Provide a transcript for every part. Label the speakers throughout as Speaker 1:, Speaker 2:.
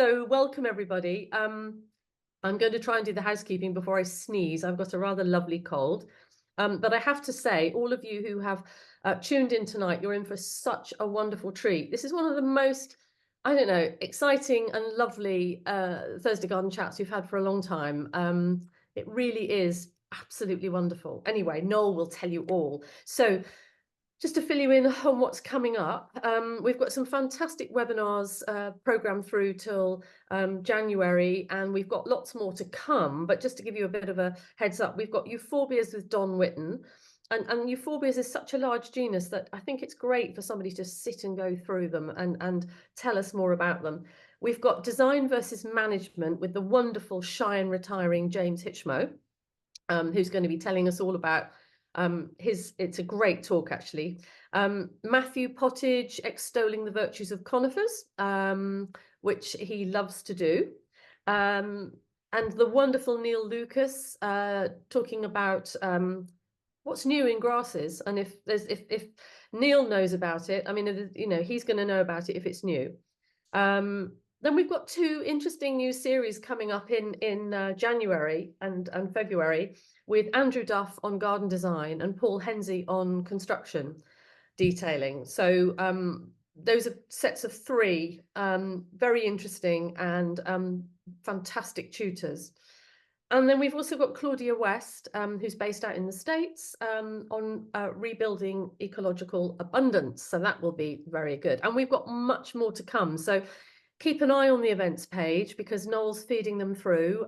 Speaker 1: So welcome everybody. I'm going to try and do the housekeeping before I sneeze. I've got a rather lovely cold. But I have to say, all of you who have tuned in tonight, you're in for such a wonderful treat. This is one of the most, I don't know, exciting and lovely Thursday Garden chats we've had for a long time. It really is absolutely wonderful. Anyway, Noel will tell you all. So just to fill you in on what's coming up, we've got some fantastic webinars programmed through till January, and we've got lots more to come. But just to give you a bit of a heads up, we've got Euphorbias with Don Whitten. And Euphorbias is such a large genus that I think it's great for somebody to sit and go through them and tell us more about them. We've got Design versus Management with the wonderful, shy and retiring James Hitchmo, who's going to be telling us all about it's a great talk actually. Matthew Pottage extolling the virtues of conifers, which he loves to do. And the wonderful Neil Lucas talking about what's new in grasses, and if Neil knows about it, I mean, you know, he's going to know about it if it's new. Then we've got two interesting new series coming up in January and February, with Andrew Duff on garden design and Paul Hensey on construction detailing. So those are sets of three very interesting and fantastic tutors. And then we've also got Claudia West, who's based out in the States, on rebuilding ecological abundance. So that will be very good. And we've got much more to come. So keep an eye on the events page, because Noel's feeding them through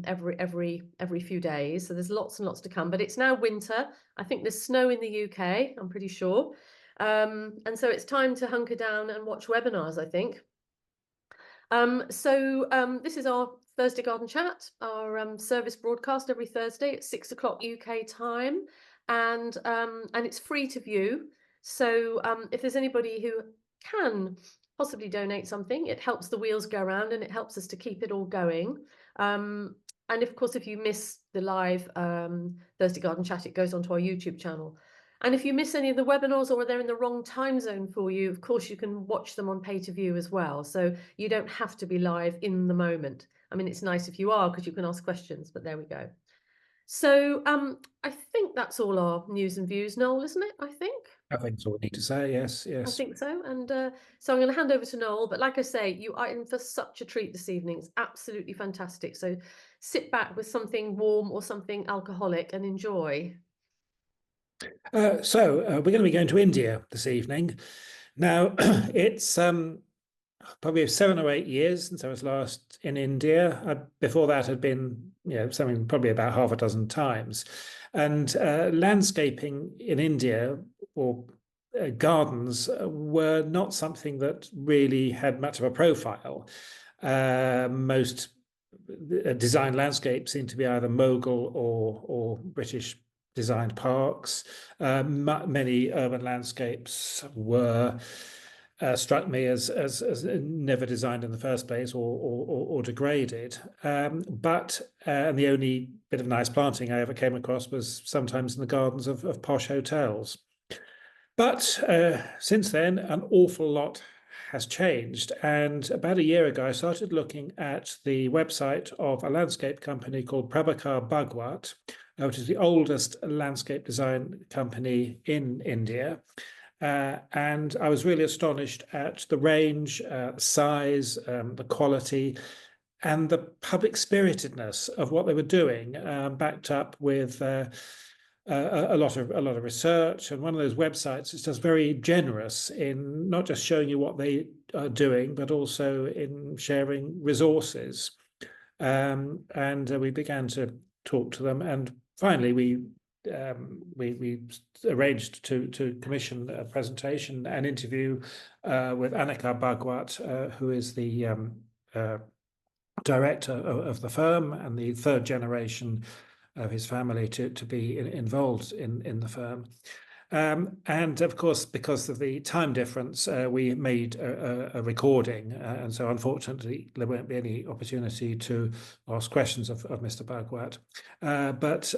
Speaker 1: every few days. So there's lots and lots to come. But it's now winter. I think there's snow in the UK, I'm pretty sure. And so it's time to hunker down and watch webinars, I think. This is our Thursday Garden Chat, our service broadcast every Thursday at 6 o'clock UK time, and it's free to view. So if there's anybody who can possibly donate something, it helps the wheels go around and it helps us to keep it all going. And of course, if you miss the live Thursday Garden Chat, it goes onto our YouTube channel. And if you miss any of the webinars or they're in the wrong time zone for you, of course, you can watch them on pay to view as well. So you don't have to be live in the moment. I mean, it's nice if you are, because you can ask questions, but there we go. So I think that's all our news and views, Noel, isn't it? I think
Speaker 2: that's all we need to say. Yes.
Speaker 1: I think so. And so I'm going to hand over to Noel. But like I say, you are in for such a treat this evening. It's absolutely fantastic. So sit back with something warm or something alcoholic and enjoy.
Speaker 2: We're going to be going to India this evening. Now, it's probably 7 or 8 years since I was last in India. Before that had been, something probably about half a dozen times. And landscaping in India, or gardens, were not something that really had much of a profile. Most design landscapes seem to be either Mughal or British designed parks. Many urban landscapes were struck me as never designed in the first place or degraded. But the only bit of nice planting I ever came across was sometimes in the gardens of posh hotels. But since then, an awful lot has changed. And about a year ago, I started looking at the website of a landscape company called Aniket Bhagwat, which is the oldest landscape design company in India. And I was really astonished at the range, size, the quality, and the public spiritedness of what they were doing, backed up with a lot of research. And one of those websites is just very generous in not just showing you what they are doing, but also in sharing resources. And we began to talk to them, and finally we arranged to commission a presentation, an interview with Aniket Bhagwat, who is the director of the firm and the third generation of his family to be involved in the firm. And of course, because of the time difference, we made a recording, and so unfortunately there won't be any opportunity to ask questions of Mr. Bhagwat. But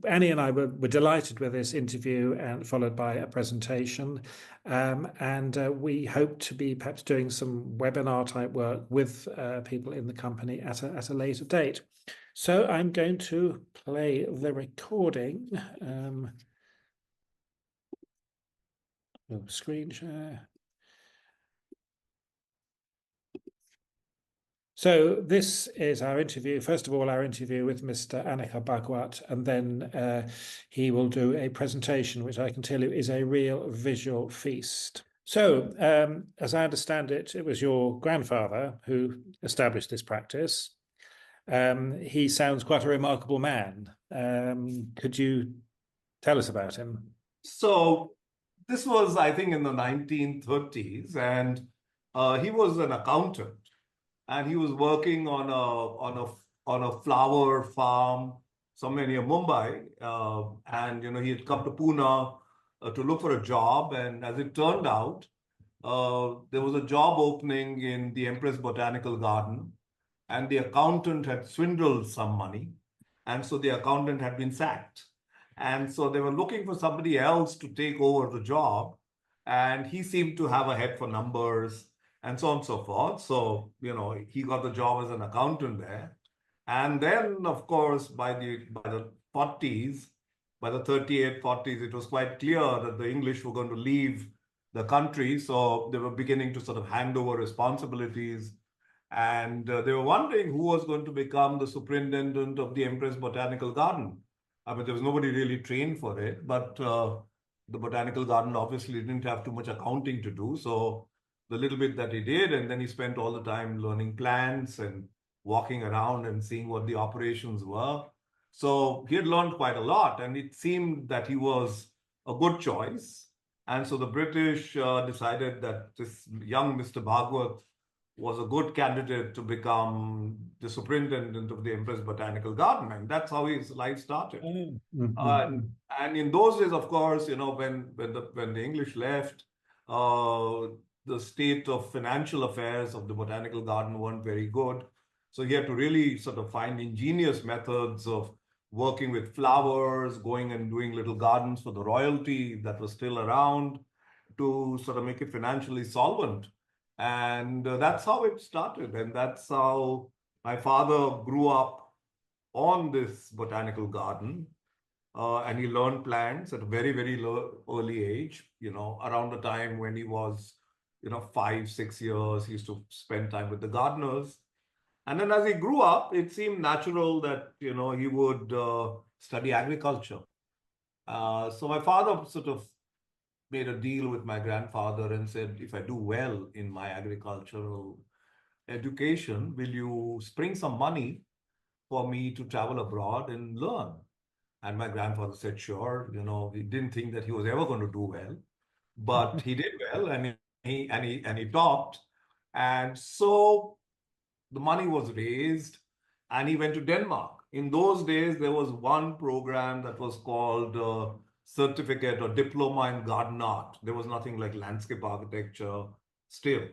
Speaker 2: Annie and I were delighted with this interview, and followed by a presentation. And we hope to be perhaps doing some webinar type work with people in the company at a later date. So I'm going to play the recording. Screen share. So this is our interview. First of all, our interview with Mr. Aniket Bhagwat, and then he will do a presentation, which I can tell you is a real visual feast. So, as I understand it, it was your grandfather who established this practice. He sounds quite a remarkable man. Could you tell us about him?
Speaker 3: So this was, I think, in the 1930s, and he was an accountant, and he was working on a flower farm somewhere near Mumbai, and he had come to Pune to look for a job, and as it turned out, there was a job opening in the Empress Botanical Garden, and the accountant had swindled some money, and so the accountant had been sacked. And so they were looking for somebody else to take over the job. And he seemed to have a head for numbers and so on and so forth. So, he got the job as an accountant there. And then, of course, by the 40s, by the 38, 40s, it was quite clear that the English were going to leave the country. So they were beginning to sort of hand over responsibilities. And they were wondering who was going to become the superintendent of the Empress Botanical Garden. I mean, there was nobody really trained for it, but the botanical garden obviously didn't have too much accounting to do. So the little bit that he did, and then he spent all the time learning plants and walking around and seeing what the operations were. So he had learned quite a lot, and it seemed that he was a good choice. And so the British decided that this young Mr. Bhagwat was a good candidate to become the superintendent of the Empress Botanical Garden. And that's how his life started. And in those days, of course, when the English left, the state of financial affairs of the Botanical Garden weren't very good. So he had to really sort of find ingenious methods of working with flowers, going and doing little gardens for the royalty that was still around to sort of make it financially solvent. And that's how it started. And that's how my father grew up on this botanical garden. And he learned plants at a very, very early age, around the time when he was, 5, 6 years, he used to spend time with the gardeners. And then as he grew up, it seemed natural that, he would study agriculture. So my father sort of made a deal with my grandfather and said, if I do well in my agricultural education, will you spring some money for me to travel abroad and learn? And my grandfather said, sure. He didn't think that he was ever going to do well, but he did well, and he taught. And so the money was raised, and he went to Denmark. In those days, there was one program that was called certificate or diploma in garden art. There was nothing like landscape architecture still.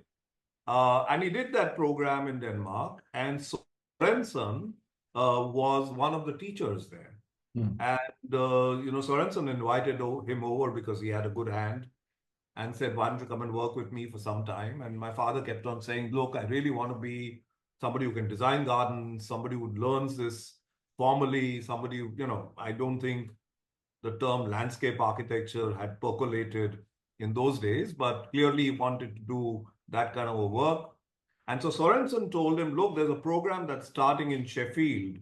Speaker 3: And he did that program in Denmark. And Sorensen was one of the teachers there. And, Sorensen invited him over because he had a good hand and said, why don't you come and work with me for some time? And my father kept on saying, look, I really want to be somebody who can design gardens, somebody who learns this formally, somebody, I don't think the term landscape architecture had percolated in those days, but clearly he wanted to do that kind of a work. And so Sorensen told him, look, there's a program that's starting in Sheffield,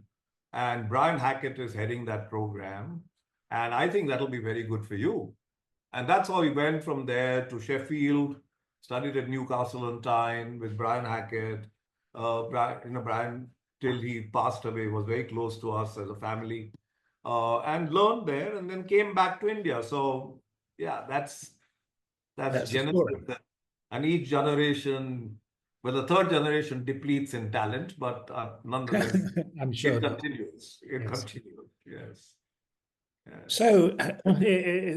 Speaker 3: and Brian Hackett is heading that program. And I think that'll be very good for you. And that's how he went from there to Sheffield, studied at Newcastle on Tyne with Brian Hackett. Brian, till he passed away, was very close to us as a family, and learned there, and then came back to India. So, yeah, that's Genesis. And each generation, well, the third generation depletes in talent, but nonetheless,
Speaker 2: I'm sure
Speaker 3: it continues. It
Speaker 2: yes.
Speaker 3: continues. Yes.
Speaker 2: So,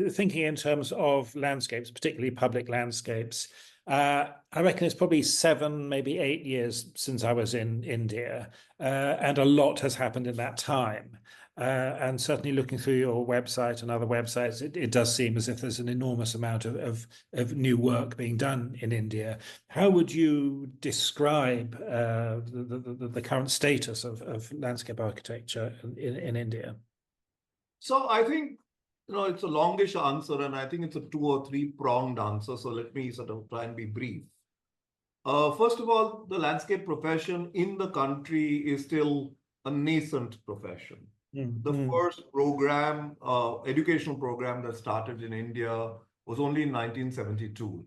Speaker 2: thinking in terms of landscapes, particularly public landscapes, I reckon it's probably 7, maybe 8 years since I was in India, and a lot has happened in that time. And certainly looking through your website and other websites, it does seem as if there's an enormous amount of new work being done in India. How would you describe the current status of landscape architecture in India?
Speaker 3: So I think, it's a longish answer, and I think it's a 2 or 3 pronged answer. So let me sort of try and be brief. First of all, the landscape profession in the country is still a nascent profession. The first program, educational program that started in India was only in 1972.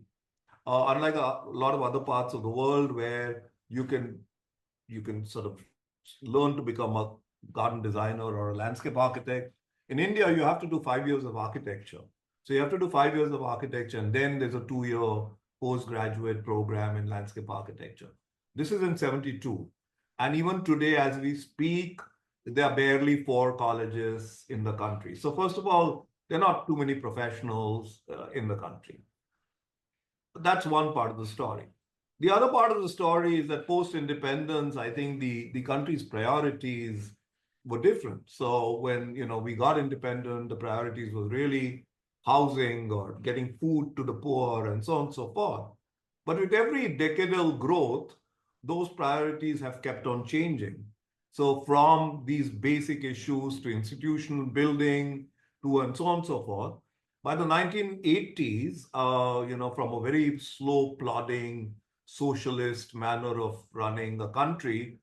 Speaker 3: Unlike a lot of other parts of the world where you can sort of learn to become a garden designer or a landscape architect. In India, you have to do 5 years of architecture. So you have to do 5 years of architecture, and then there's a 2-year postgraduate program in landscape architecture. This is in 72. And even today, as we speak, there are barely 4 colleges in the country. So first of all, there are not too many professionals in the country. That's one part of the story. The other part of the story is that post-independence, I think the country's priorities were different. So when we got independent, the priorities was really housing or getting food to the poor and so on and so forth. But with every decadal growth, those priorities have kept on changing. So from these basic issues to institutional building to and so on and so forth. By the 1980s, from a very slow, plodding, socialist manner of running the country,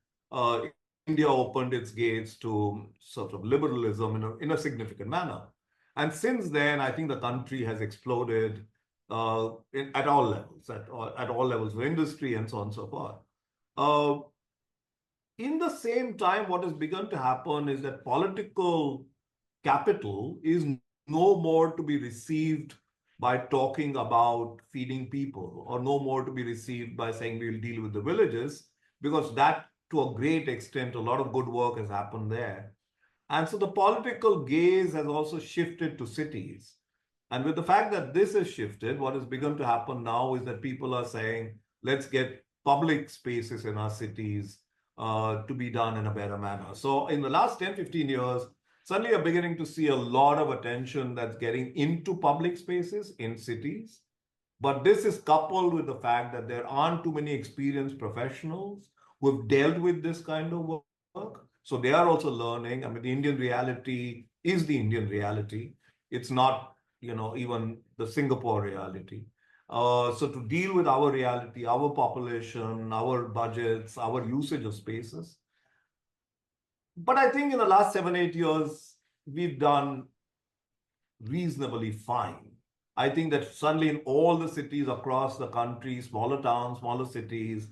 Speaker 3: India opened its gates to sort of liberalism in a significant manner. And since then, I think the country has exploded at all levels, at all levels of industry and so on and so forth. In the same time, what has begun to happen is that political capital is no more to be received by talking about feeding people, or no more to be received by saying we'll deal with the villages, because that, to a great extent, a lot of good work has happened there. And so the political gaze has also shifted to cities. And with the fact that this has shifted, what has begun to happen now is that people are saying, let's get public spaces in our cities to be done in a better manner. So in the last 10, 15 years, suddenly you're beginning to see a lot of attention that's getting into public spaces in cities. But this is coupled with the fact that there aren't too many experienced professionals who have dealt with this kind of work. So they are also learning. I mean, the Indian reality is the Indian reality. It's not, even the Singapore reality. So to deal with our reality, our population, our budgets, our usage of spaces. But I think in the last 7, 8 years, we've done reasonably fine. I think that suddenly in all the cities across the country, smaller towns, smaller cities,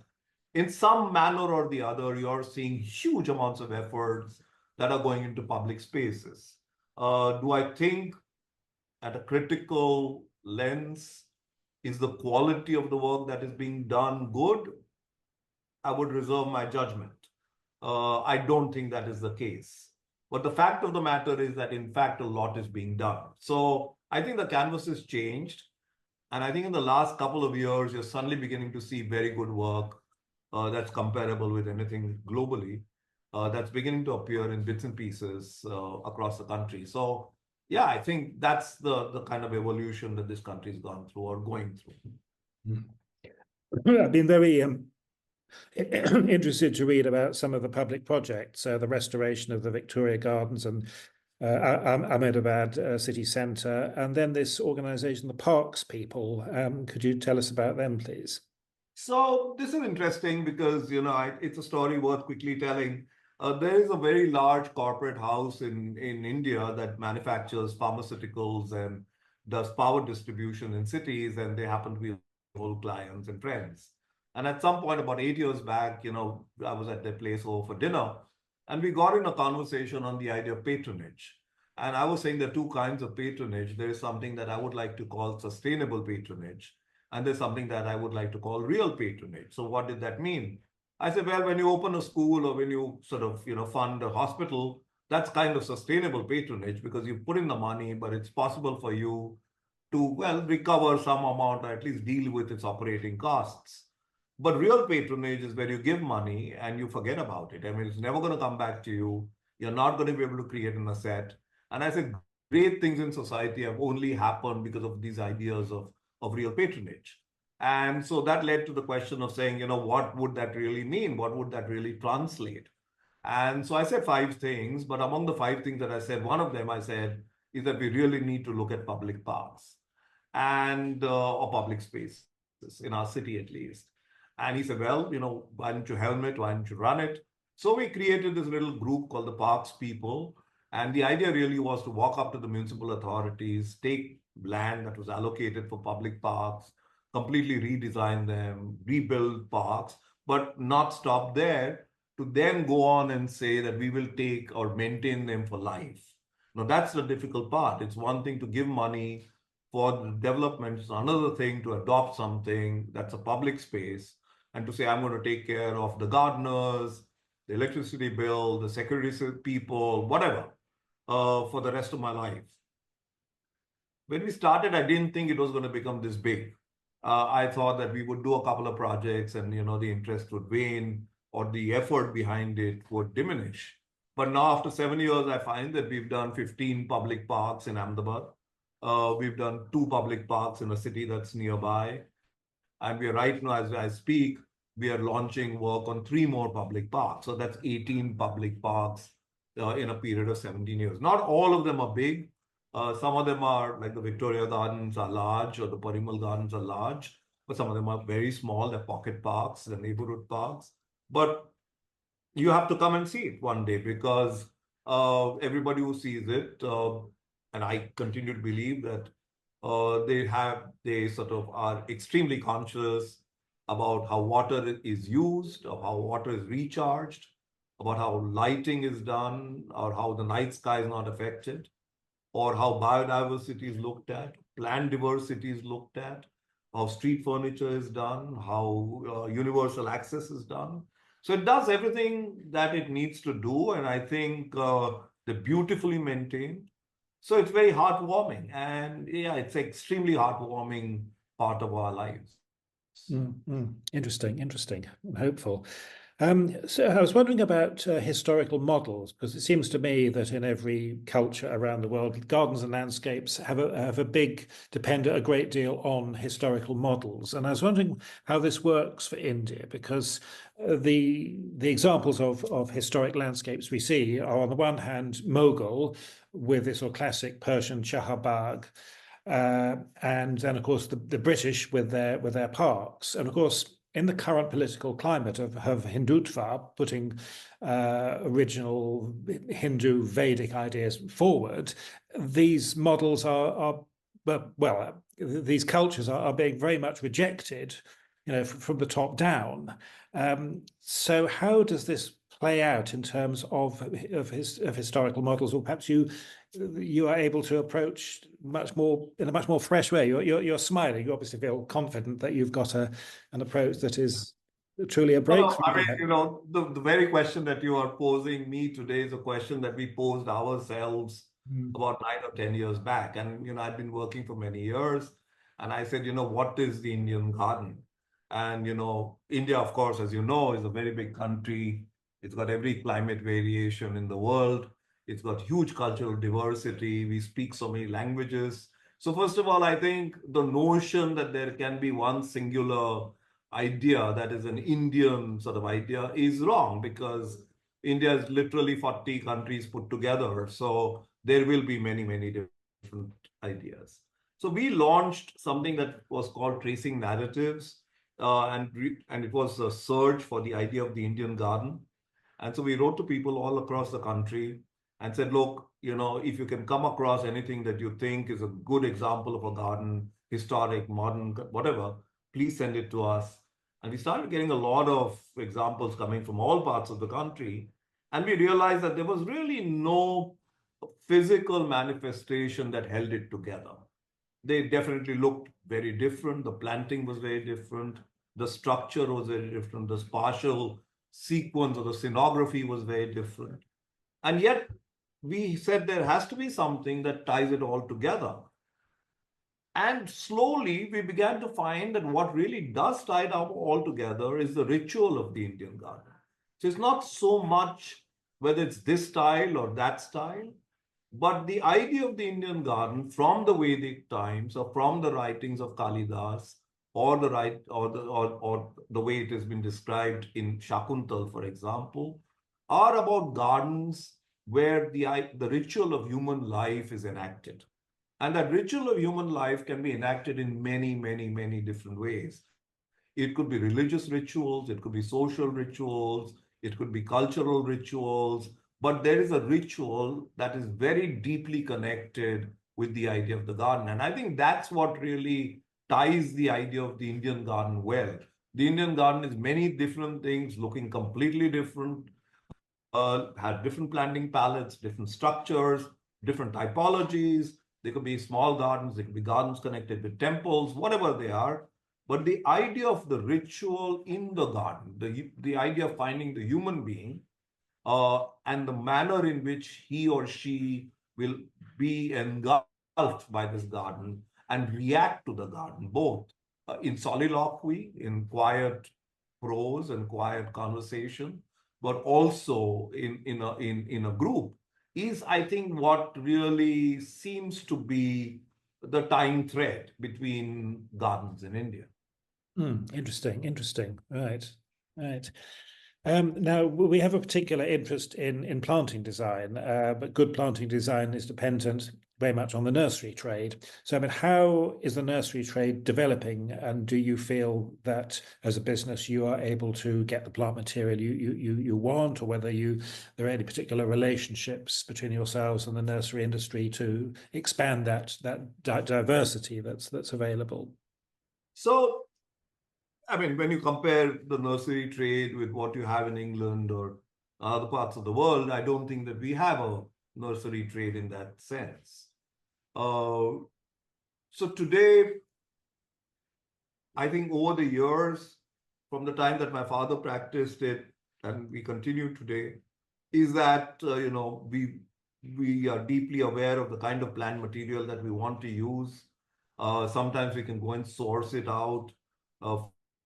Speaker 3: in some manner or the other, you're seeing huge amounts of efforts that are going into public spaces. Do I think at a critical lens, is the quality of the work that is being done good? I would reserve my judgment. I don't think that is the case. But the fact of the matter is that, in fact, a lot is being done. So I think the canvas has changed. And I think in the last couple of years, you're suddenly beginning to see very good work that's comparable with anything globally, that's beginning to appear in bits and pieces across the country. So yeah, I think that's the kind of evolution that this country's gone through or going through.
Speaker 2: I've been very interested to read about some of the public projects, the restoration of the Victoria Gardens and Ahmedabad city centre, and then this organisation, the Parks people. Could you tell us about them, please?
Speaker 3: So this is interesting because, it's a story worth quickly telling. There is a very large corporate house in India that manufactures pharmaceuticals and does power distribution in cities, and they happen to be old clients and friends. And at some point, about 8 years back, I was at their place over for dinner, and we got in a conversation on the idea of patronage. And I was saying there are 2 kinds of patronage. There is something that I would like to call sustainable patronage, and there's something that I would like to call real patronage. So what did that mean? I said, well, when you open a school or when you sort of, fund a hospital, that's kind of sustainable patronage because you put in the money, but it's possible for you to, well, recover some amount or at least deal with its operating costs. But real patronage is where you give money and you forget about it. I mean, it's never going to come back to you. You're not going to be able to create an asset. And I said, great things in society have only happened because of these ideas of real patronage. And so that led to the question of saying, what would that really mean? What would that really translate? And so I said 5 things, but among the 5 things that I said, one of them I said is that we really need to look at public parks and or public spaces in our city at least. And he said, well, why don't you helm it? Why don't you run it? So we created this little group called the Parks People. And the idea really was to walk up to the municipal authorities, take land that was allocated for public parks, completely redesign them, rebuild parks, but not stop there, to then go on and say that we will take or maintain them for life. Now, that's the difficult part. It's one thing to give money for the development. It's another thing to adopt something that's a public space and to say, I'm going to take care of the gardeners, the electricity bill, the security people, whatever, for the rest of my life. When we started, I didn't think it was going to become this big. I thought that we would do a couple of projects and, the interest would wane or the effort behind it would diminish. But now after 7 years, I find that we've done 15 public parks in Ahmedabad. We've done 2 public parks in a city that's nearby. And we are right now, as I speak, we are launching work on 3 more public parks. So that's 18 public parks in a period of 17 years. Not all of them are big. Some of them are, like the Victoria Gardens are large or the Parimal Gardens are large, but some of them are very small. They're pocket parks, they're neighborhood parks. But you have to come and see it one day because everybody who sees it, and I continue to believe that they sort of are extremely conscious about how water is used, of how water is recharged, about how lighting is done, or how the night sky is not affected, or how biodiversity is looked at, plant diversity is looked at, how street furniture is done, how universal access is done. So it does everything that it needs to do, and I think they're beautifully maintained. So it's very heartwarming, and yeah, it's an extremely heartwarming part of our lives.
Speaker 2: Interesting, hopeful. So I was wondering about historical models, because it seems to me that in every culture around the world, gardens and landscapes have depend a great deal on historical models. And I was wondering how this works for India, because the examples of historic landscapes we see are, on the one hand, Mughal, with this sort of classic Persian Shahbag, and then of course the British with their parks, and of course in the current political climate of Hindutva, putting original Hindu Vedic ideas forward, these models these cultures are being very much rejected, from the top down. So how does this play out in terms of historical models, or perhaps you are able to approach in a much more fresh way? You're smiling. You obviously feel confident that you've got an approach that is truly a breakthrough.
Speaker 3: I mean, the very question that you are posing me today is a question that we posed ourselves about 9 or 10 years back. And, I've been working for many years. And I said, what is the Indian garden? And, India, of course, as you know, is a very big country. It's got every climate variation in the world. It's got huge cultural diversity. We speak so many languages. So first of all, I think the notion that there can be one singular idea that is an Indian sort of idea is wrong, because India is literally 40 countries put together. So there will be many, many different ideas. So we launched something that was called Tracing Narratives, and it was a search for the idea of the Indian garden. And so we wrote to people all across the country and said, look, if you can come across anything that you think is a good example of a garden, historic, modern, whatever, please send it to us. And we started getting a lot of examples coming from all parts of the country. And we realized that there was really no physical manifestation that held it together. They definitely looked very different. The planting was very different. The structure was very different. The spatial sequence or the scenography was very different. And yet we said there has to be something that ties it all together. And slowly we began to find that what really does tie it all together is the ritual of the Indian garden. So it's not so much whether it's this style or that style, but the idea of the Indian garden from the Vedic times or from the writings of Kalidas or the way it has been described in Shakuntal, for example, are about gardens where the ritual of human life is enacted. And that ritual of human life can be enacted in many, many, many different ways. It could be religious rituals, it could be social rituals, it could be cultural rituals, but there is a ritual that is very deeply connected with the idea of the garden. And I think that's what really ties the idea of the Indian garden well. The Indian garden is many different things looking completely different, had different planting palettes, different structures, different typologies. They could be small gardens, they could be gardens connected with temples, whatever they are. But the idea of the ritual in the garden, the idea of finding the human being and the manner in which he or she will be engulfed by this garden and react to the garden, both in soliloquy, in quiet prose and quiet conversation, but also in a group, is, I think, what really seems to be the tying thread between gardens in India.
Speaker 2: Interesting. Right. Now, we have a particular interest in planting design, but good planting design is dependent very much on the nursery trade. So, I mean, how is the nursery trade developing? And do you feel that as a business you are able to get the plant material you want, or whether there are any particular relationships between yourselves and the nursery industry to expand that diversity that's available?
Speaker 3: So, I mean, when you compare the nursery trade with what you have in England or other parts of the world, I don't think that we have a nursery trade in that sense. So today, I think over the years, from the time that my father practiced it, and we continue today, is that we are deeply aware of the kind of plant material that we want to use. Sometimes we can go and source it out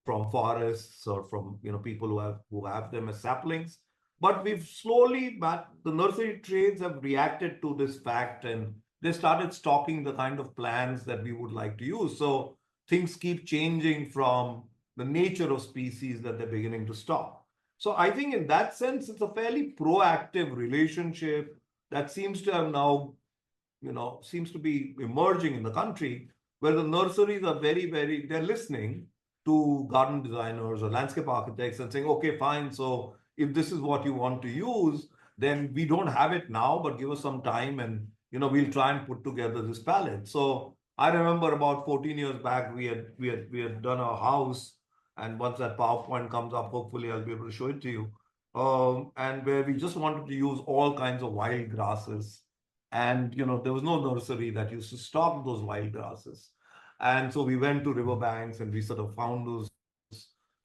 Speaker 3: from forests or from people who have them as saplings. But we've slowly, but the nursery trades have reacted to this fact, and they started stocking the kind of plants that we would like to use. So things keep changing from the nature of species that they're beginning to stock. So I think in that sense, it's a fairly proactive relationship that seems to have now, seems to be emerging in the country, where the nurseries are they're listening to garden designers or landscape architects and saying, okay, fine. So if this is what you want to use, then we don't have it now, but give us some time and, we'll try and put together this palette. So I remember about 14 years back, we had done a house, and once that PowerPoint comes up, hopefully I'll be able to show it to you. And where we just wanted to use all kinds of wild grasses. And, there was no nursery that used to stock those wild grasses. And so we went to riverbanks and we sort of found those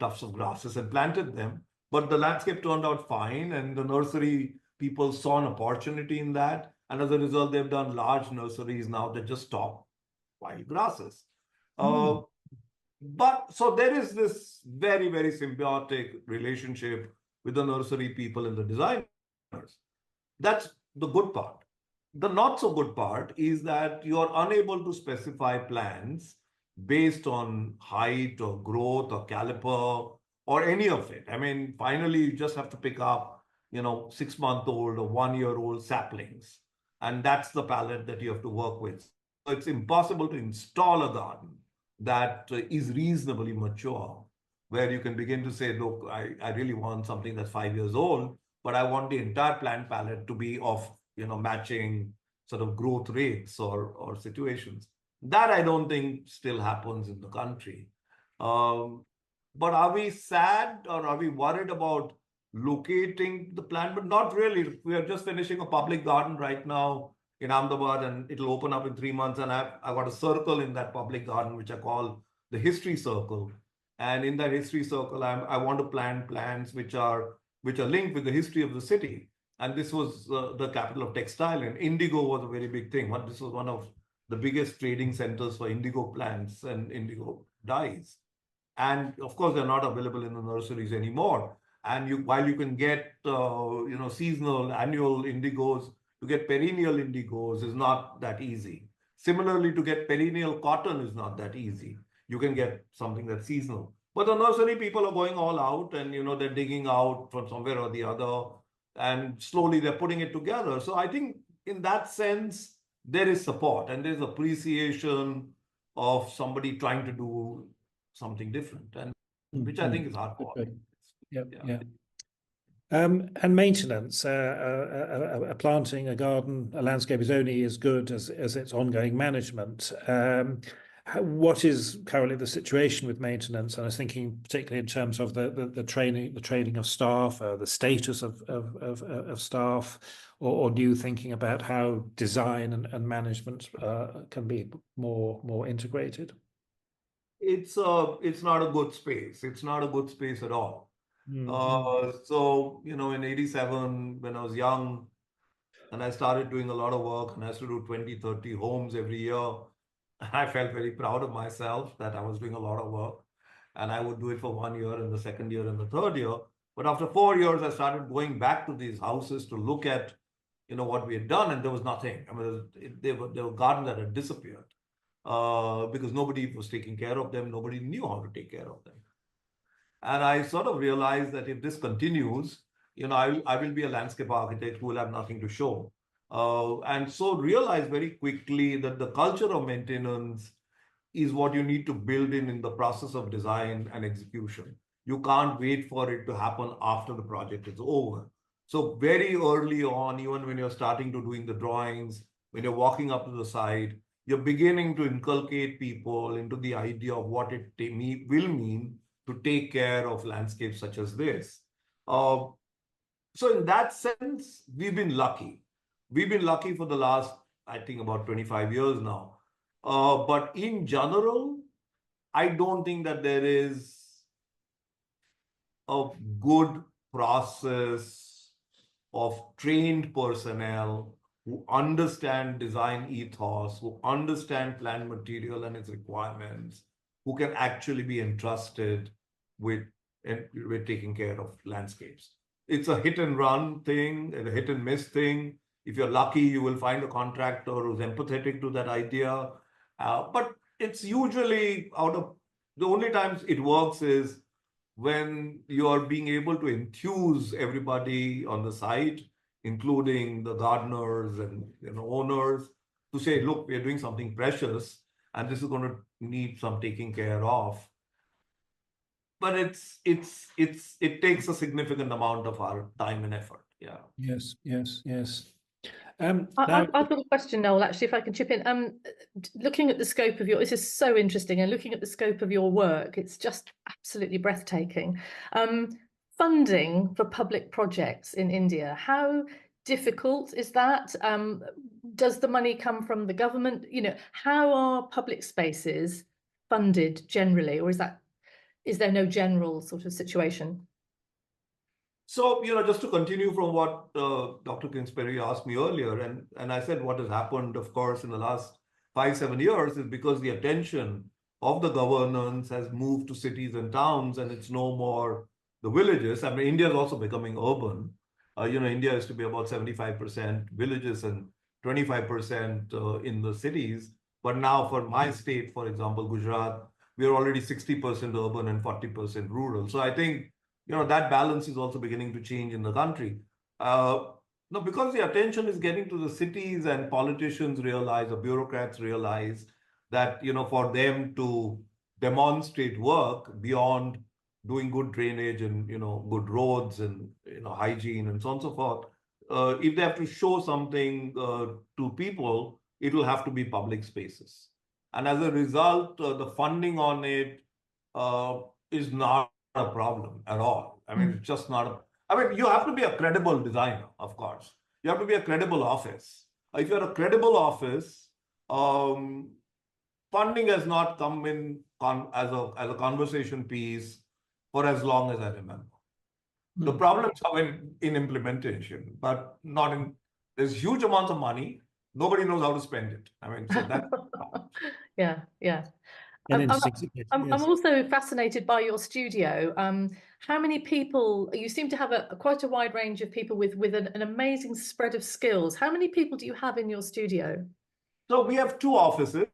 Speaker 3: tufts of grasses and planted them. But the landscape turned out fine, and the nursery people saw an opportunity in that. And as a result, they've done large nurseries now that just stock wild grasses. But so there is this very, very symbiotic relationship with the nursery people and the designers. That's the good part. The not so good part is that you are unable to specify plans based on height or growth or caliper or any of it. I mean, finally, you just have to pick up, 6-month-old or 1-year-old saplings. And that's the palette that you have to work with. So it's impossible to install a garden that is reasonably mature, where you can begin to say, look, I really want something that's 5 years old, but I want the entire plant palette to be of, matching sort of growth rates or situations. That I don't think still happens in the country. But are we sad or are we worried about locating the plant? But not really. We are just finishing a public garden right now in Ahmedabad, and it'll open up in 3 months. And I've got a circle in that public garden, which I call the history circle. And in that history circle, I want to plant plants which are linked with the history of the city. And this was the capital of textile, and indigo was a very big thing. This was one of the biggest trading centers for indigo plants and indigo dyes. And of course, they're not available in the nurseries anymore. And while you can get seasonal, annual indigos, to get perennial indigos is not that easy. Similarly, to get perennial cotton is not that easy. You can get something that's seasonal. But the nursery people are going all out, and they're digging out from somewhere or the other, and slowly they're putting it together. So I think in that sense, there is support and there's appreciation of somebody trying to do something different, and which I think is hardcore.
Speaker 2: Yeah, yeah. And maintenance, planting a garden, a landscape is only as good as its ongoing management. What is currently the situation with maintenance? And I was thinking particularly in terms of the training of staff, the status of staff, or new thinking about how design and management can be more integrated.
Speaker 3: It's not a good space. It's not a good space at all. So, in 87, when I was young and I started doing a lot of work and I used to do 20, 30 homes every year, I felt very proud of myself that I was doing a lot of work, and I would do it for 1 year and the second year and the third year. But after 4 years, I started going back to these houses to look at, what we had done, and there was nothing. I mean, there were gardens that had disappeared because nobody was taking care of them. Nobody knew how to take care of them. And I sort of realized that if this continues, I will be a landscape architect who will have nothing to show. And so realized very quickly that the culture of maintenance is what you need to build in the process of design and execution. You can't wait for it to happen after the project is over. So very early on, even when you're starting to doing the drawings, when you're walking up to the site, you're beginning to inculcate people into the idea of what it will mean to take care of landscapes such as this. So in that sense, we've been lucky. We've been lucky for the last, I think, about 25 years now. But in general, I don't think that there is a good process of trained personnel who understand design ethos, who understand plant material and its requirements, who can actually be entrusted with taking care of landscapes. It's a hit and run thing, a hit and miss thing. If you're lucky, you will find a contractor who's empathetic to that idea. But it's usually the only times it works is when you are being able to enthuse everybody on the site, including the gardeners and owners, to say, look, we're doing something precious and this is going to need some taking care of. But it takes a significant amount of our time and effort. Yeah.
Speaker 2: Yes.
Speaker 1: I've got a question, Noel, actually, if I can chip in. Looking at the scope of this is so interesting, and looking at the scope of your work, it's just absolutely breathtaking. Funding for public projects in India, how difficult is that? Does the money come from the government? How are public spaces funded generally, or is there no general sort of situation?
Speaker 3: So, just to continue from what Dr. Kingsbury asked me earlier, and I said what has happened, of course, in the last 5-7 years is because the attention of the governance has moved to cities and towns, and it's no more the villages. I mean, India is also becoming urban. India is to be about 75% villages and 25% in the cities. But now for my state, for example, Gujarat, we are already 60% urban and 40% rural. So I think that balance is also beginning to change in the country. No, because the attention is getting to the cities, and politicians realize, or bureaucrats realize that, for them to demonstrate work beyond doing good drainage and, good roads and, hygiene and so on and so forth, if they have to show something to people, it will have to be public spaces. And as a result, the funding on it is not a problem at all. I mean, it's just not you have to be a credible designer, of course. You have to be a credible office. If you're a credible office, funding has not come in as a conversation piece for as long as I remember. The problems are in implementation, but not in. There's huge amounts of money. Nobody knows how to spend it. I mean, so that.
Speaker 1: Yeah, yeah.
Speaker 2: An
Speaker 1: I'm
Speaker 2: interesting subject,
Speaker 1: I'm
Speaker 2: yes.
Speaker 1: also fascinated by your studio. How many people, you seem to have quite a wide range of people with an amazing spread of skills. How many people do you have in your studio?
Speaker 3: So we have two offices.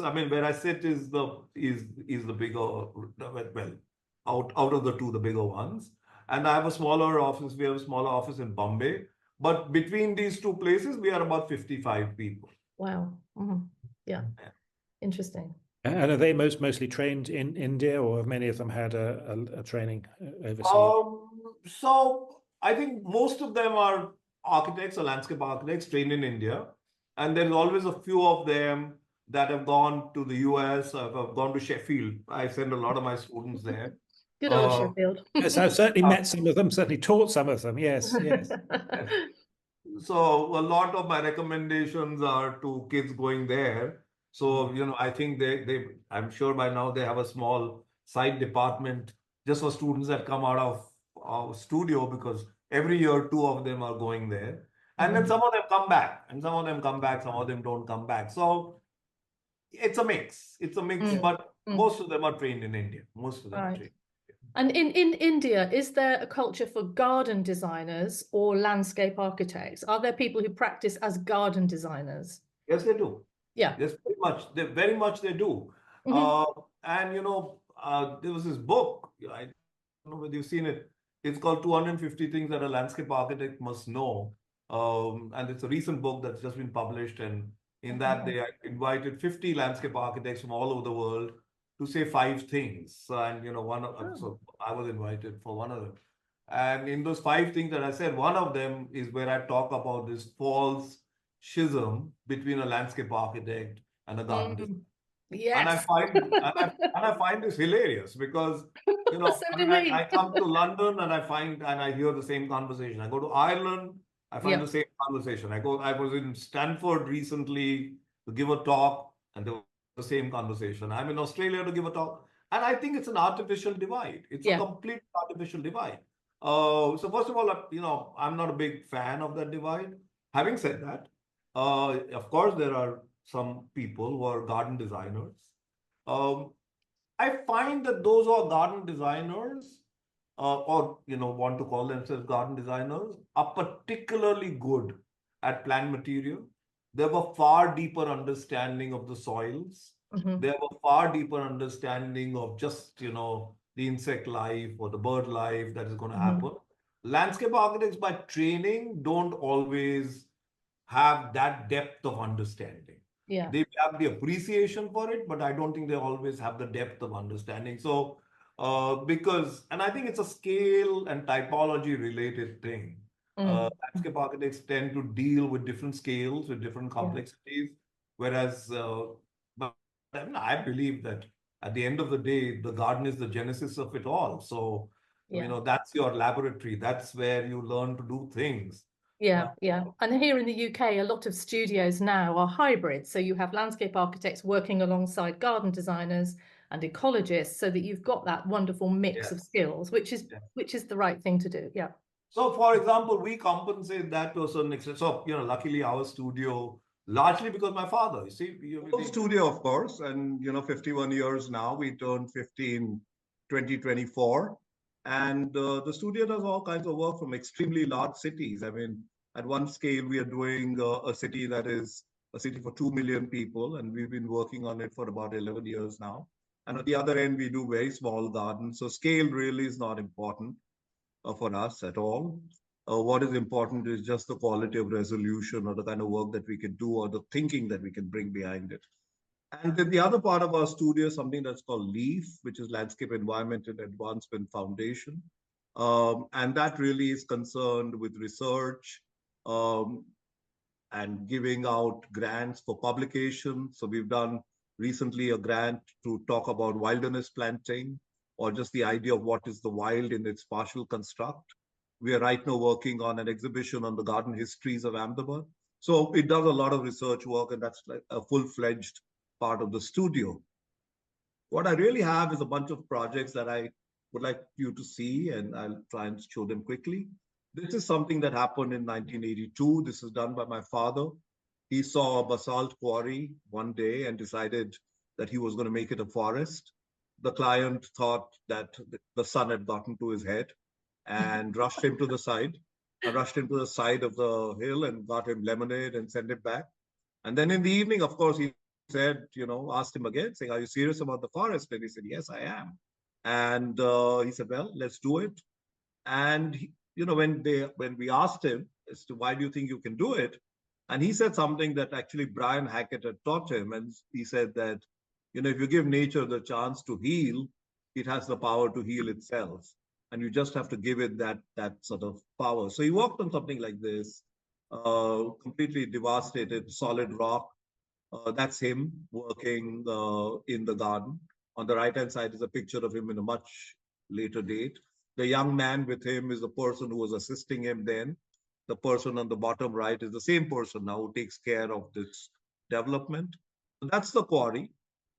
Speaker 3: I mean, where I sit is the bigger, well, out of the two, the bigger ones. And I have a smaller office. We have a smaller office in Bombay. But between these two places, we are about 55 people.
Speaker 1: Wow. Yeah, interesting.
Speaker 2: And are they mostly trained in India, or have many of them had a training overseas?
Speaker 3: So I think most of them are architects or landscape architects trained in India. And there's always a few of them that have gone to the US, have gone to Sheffield. I send a lot of my students there.
Speaker 1: Good old
Speaker 3: Uh,
Speaker 1: Sheffield.
Speaker 2: Yes, I've certainly met some of them, certainly taught some of them. Yes, yes.
Speaker 3: yes. So a lot of my recommendations are to kids going there. So, I think I'm sure by now they have a small side department just for students that come out of our studio, because every year two of them are going there. And then some of them come back, and some of them come back, some of them don't come back. So it's a mix. It's a mix, but most of them are trained in India. Most of them are trained.
Speaker 1: And in India, is there a culture for garden designers or landscape architects? Are there people who practice as garden designers?
Speaker 3: Yes, they do.
Speaker 1: Yeah.
Speaker 3: Yes, very much they do. And there was this book, I don't know whether you've seen it. It's called 250 Things That a Landscape Architect Must Know. And it's a recent book that's just been published. And in that, they invited 50 landscape architects from all over the world to say 5 things. So, and so I was invited for one of them. And in those 5 things that I said, one of them is where I talk about this false schism between a landscape architect and a garden designer.
Speaker 1: Yes.
Speaker 3: And I find this hilarious because
Speaker 1: So do we.
Speaker 3: I come to London and I hear the same conversation. I go to Ireland, I find the same conversation. I was in Stanford recently to give a talk, and there was the same conversation. I'm in Australia to give a talk, and I think it's an artificial divide. It's a complete artificial divide. So first of all, I'm not a big fan of that divide. Having said that, of course, there are some people who are garden designers. I find that those who are garden designers, or want to call themselves garden designers, are particularly good at plant material. They have a far deeper understanding of the soils. They have a far deeper understanding of just the insect life or the bird life that is going to happen. Landscape architects by training don't always have that depth of understanding.
Speaker 1: Yeah.
Speaker 3: They have the appreciation for it, but I don't think they always have the depth of understanding. So, and I think it's a scale and typology related thing. Landscape architects tend to deal with different scales, with different complexities, whereas, but I believe that at the end of the day, the garden is the genesis of it all. So, that's your laboratory. That's where you learn to do things.
Speaker 1: Yeah. And here in the UK, a lot of studios now are hybrid. So you have landscape architects working alongside garden designers and ecologists, so that you've got that wonderful mix of skills, which is the right thing to do. Yeah.
Speaker 3: So, for example, we compensate that to a certain extent. So, luckily our studio, largely because my father, you see. Studio, of course, and, 51 years now, we turned 50 in 2024. And the studio does all kinds of work from extremely large cities. I mean, at one scale, we are doing a city that is a city for 2 million people, and we've been working on it for about 11 years now. And at the other end, we do very small gardens. So scale really is not important for us at all. What is important is just the quality of resolution or the kind of work that we can do or the thinking that we can bring behind it. And then the other part of our studio is something that's called LEAF, which is Landscape Environment and Advancement Foundation. And that really is concerned with research and giving out grants for publication. So we've done recently a grant to talk about wilderness planting, or just the idea of what is the wild in its partial construct. We are right now working on an exhibition on the garden histories of Ahmedabad. So it does a lot of research work, and that's like a full-fledged part of the studio. What I really have is a bunch of projects that I would like you to see, and I'll try and show them quickly. This is something that happened in 1982. This is done by my father. He saw a basalt quarry one day and decided that he was going to make it a forest. The client thought that the sun had gotten to his head and rushed him to the side. I rushed him to the side of the hill and got him lemonade and sent it back. And then in the evening, of course, he said, asked him again, saying, "Are you serious about the forest?" And he said, "Yes, I am." And he said, "Well, let's do it." And when we asked him as to why do you think you can do it, and he said something that actually Brian Hackett had taught him, and he said that if you give nature the chance to heal, it has the power to heal itself, and you just have to give it that sort of power. So he worked on something like this, completely devastated solid rock. That's him working in the garden. On the right hand side is a picture of him in a much later date. The young man with him is the person who was assisting him then. The person on the bottom right is the same person now who takes care of this development. So that's the quarry.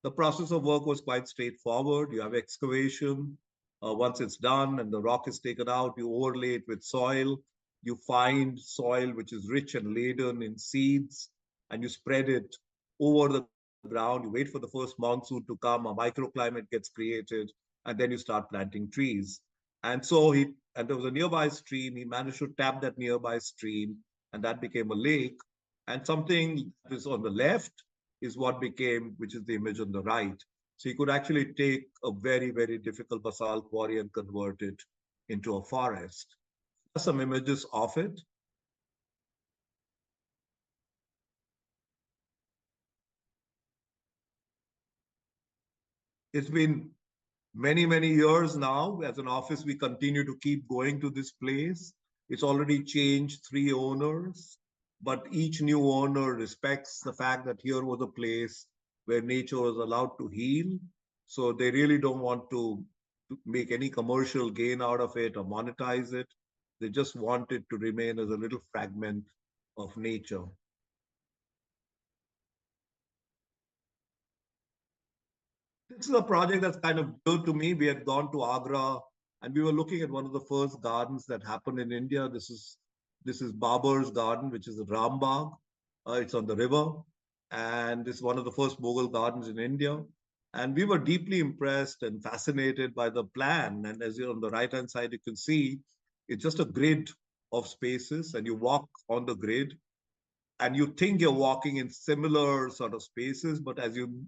Speaker 3: The process of work was quite straightforward. You have excavation. Once it's done and the rock is taken out, you overlay it with soil. You find soil which is rich and laden in seeds, and you spread it over the ground. You wait for the first monsoon to come, a microclimate gets created, and then you start planting trees. And so there was a nearby stream. He managed to tap that nearby stream, and that became a lake. And something that is on the left is what became, which is the image on the right. So you could actually take a very, very difficult basalt quarry and convert it into a forest. Some images of it. It's been many, many years now. As an office, we continue to keep going to this place. It's already changed 3 owners, but each new owner respects the fact that here was a place where nature was allowed to heal. So they really don't want to make any commercial gain out of it or monetize it. They just want it to remain as a little fragment of nature. This is a project that's kind of new to me. We had gone to Agra and we were looking at one of the first gardens that happened in India. This is Babur's garden, which is a Rambagh. It's on the river, and it's one of the first Mughal gardens in India. And we were deeply impressed and fascinated by the plan. And as you're on the right-hand side, you can see it's just a grid of spaces, and you walk on the grid, and you think you're walking in similar sort of spaces, but as you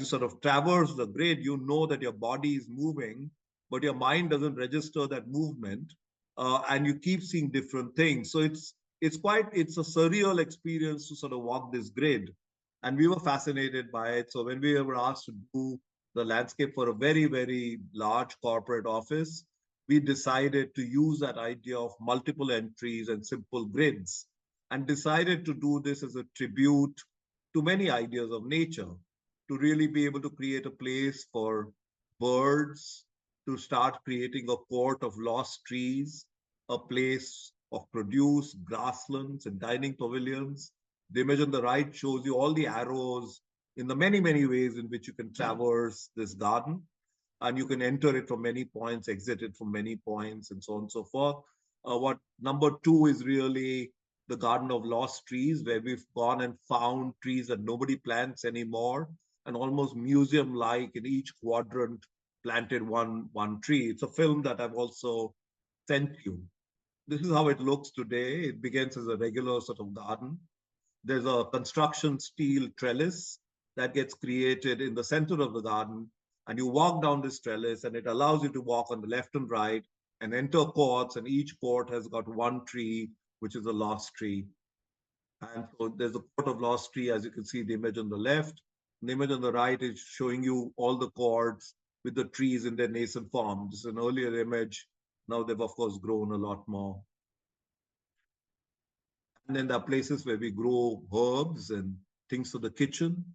Speaker 3: sort of traverse the grid, you know that your body is moving, but your mind doesn't register that movement, and you keep seeing different things. So it's a surreal experience to sort of walk this grid, and we were fascinated by it. So when we were asked to do the landscape for a very, very large corporate office, we decided to use that idea of multiple entries and simple grids, and decided to do this as a tribute to many ideas of nature, to really be able to create a place for birds, to start creating a court of lost trees, a place of produce, grasslands, and dining pavilions. The image on the right shows you all the arrows in the many, many ways in which you can traverse this garden. And you can enter it from many points, exit it from many points, and so on and so forth. What number 2 is really the Garden of Lost Trees, where we've gone and found trees that nobody plants anymore, and almost museum-like in each quadrant planted one tree. It's a film that I've also sent you. This is how it looks today. It begins as a regular sort of garden. There's a construction steel trellis that gets created in the center of the garden, and you walk down this trellis, and it allows you to walk on the left and right and enter courts, and each court has got one tree, which is a lost tree. And so there's a court of lost tree, as you can see the image on the left. The image on the right is showing you all the courts with the trees in their nascent form. This is an earlier image. Now they've, of course, grown a lot more. And then there are places where we grow herbs and things for the kitchen.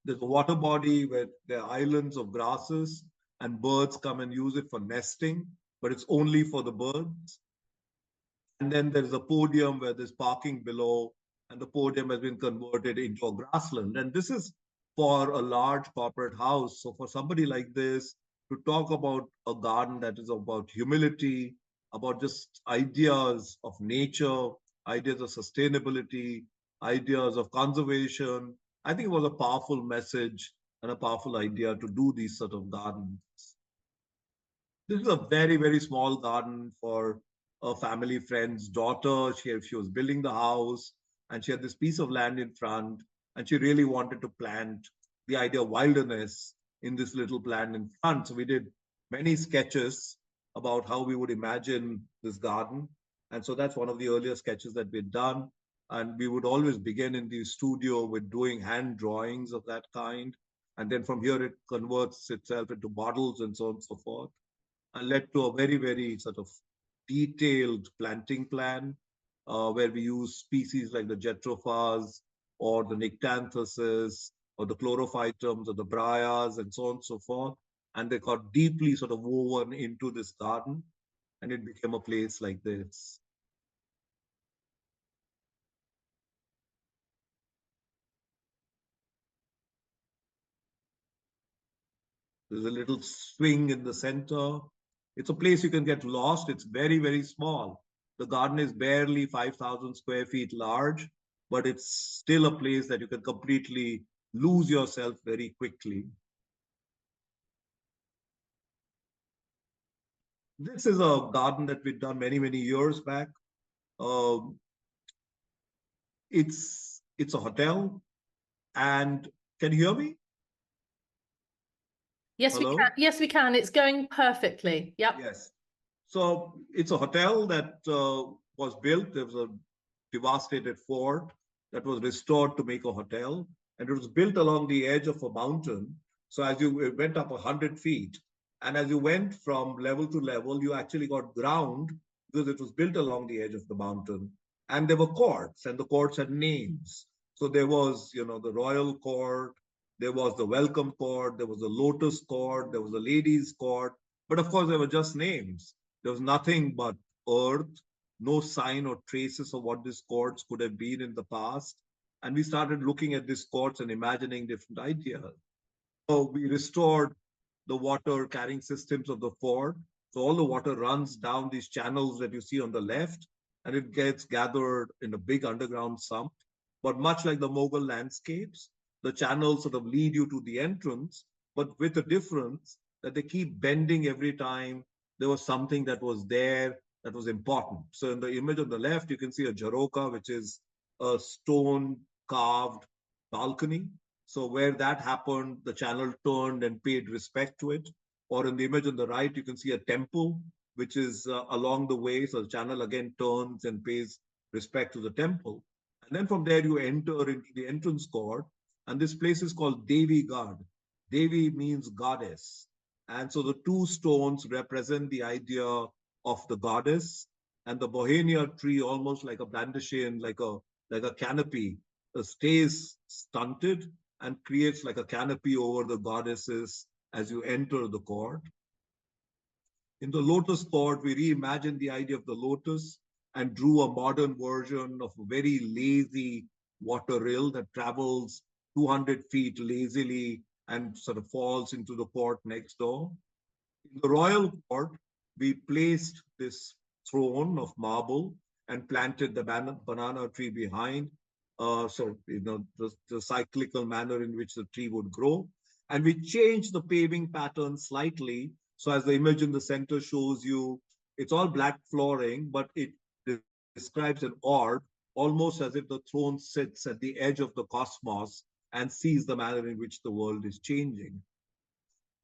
Speaker 3: There's a water body where there are islands of grasses, and birds come and use it for nesting, but it's only for the birds. And then there's a podium where there's parking below, and the podium has been converted into a grassland. And this is for a large corporate house. So for somebody like this, to talk about a garden that is about humility, about just ideas of nature, ideas of sustainability, ideas of conservation. I think it was a powerful message and a powerful idea to do these sort of gardens. This is a very, very small garden for a family friend's daughter. She was building the house and she had this piece of land in front and she really wanted to plant the idea of wilderness in this little plant in front. So we did many sketches about how we would imagine this garden. And so that's one of the earlier sketches that we'd done. And we would always begin in the studio with doing hand drawings of that kind. And then from here, it converts itself into models and so on and so forth, and led to a very, very sort of detailed planting plan where we use species like the Jatropha's or the Nyctanthuses or the Chlorophytums or the Briars and so on and so forth. And they got deeply sort of woven into this garden and it became a place like this. There's a little swing in the center. It's a place you can get lost. It's very, very small. The garden is barely 5,000 square feet large, but it's still a place that you can completely lose yourself very quickly. This is a garden that we've done many, many years back. Um, it's a hotel. And can you hear me?
Speaker 1: Yes, we
Speaker 3: Hello?
Speaker 1: can. Yes, we can. It's going perfectly. Yep.
Speaker 3: Yes. So it's a hotel that was built. There was a devastated fort that was restored to make a hotel. And it was built along the edge of a mountain. So as you went up 100 feet, and as you went from level to level, you actually got ground because it was built along the edge of the mountain. And there were courts, and the courts had names. So there was, the royal court, there was the welcome court, there was the lotus court, there was the ladies' court. But of course, they were just names. There was nothing but earth, no sign or traces of what these courts could have been in the past. And we started looking at these courts and imagining different ideas. So we restored the water carrying systems of the fort. So all the water runs down these channels that you see on the left, and it gets gathered in a big underground sump. But much like the Mughal landscapes, the channels sort of lead you to the entrance, but with a difference that they keep bending every time there was something that was there that was important. So in the image on the left, you can see a jaroka, which is a stone carved balcony. So where that happened, the channel turned and paid respect to it. Or in the image on the right, you can see a temple, which is along the way. So the channel again turns and pays respect to the temple. And then from there, you enter into the entrance court. And this place is called Devi Gad. Devi means goddess. And so the two stones represent the idea of the goddess, and the Bohemia tree, almost like a blandishine, like a canopy, stays stunted and creates like a canopy over the goddesses as you enter the court. In the lotus court, we reimagined the idea of the lotus and drew a modern version of a very lazy water rill that travels 200 feet lazily and sort of falls into the court next door. In the royal court, we placed this throne of marble and planted the banana tree behind. The cyclical manner in which the tree would grow. And we changed the paving pattern slightly. So as the image in the center shows you, it's all black flooring, but it describes an orb, almost as if the throne sits at the edge of the cosmos and sees the manner in which the world is changing.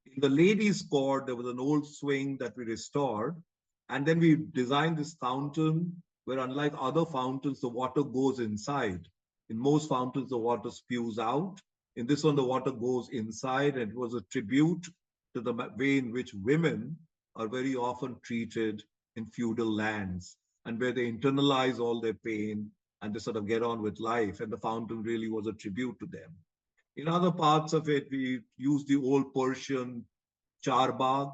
Speaker 3: In the ladies' court, there was an old swing that we restored. And then we designed this fountain where, unlike other fountains, the water goes inside. In most fountains, the water spews out. In this one, the water goes inside. And it was a tribute to the way in which women are very often treated in feudal lands and where they internalize all their pain and they sort of get on with life. And the fountain really was a tribute to them. In other parts of it, we used the old Persian charbagh,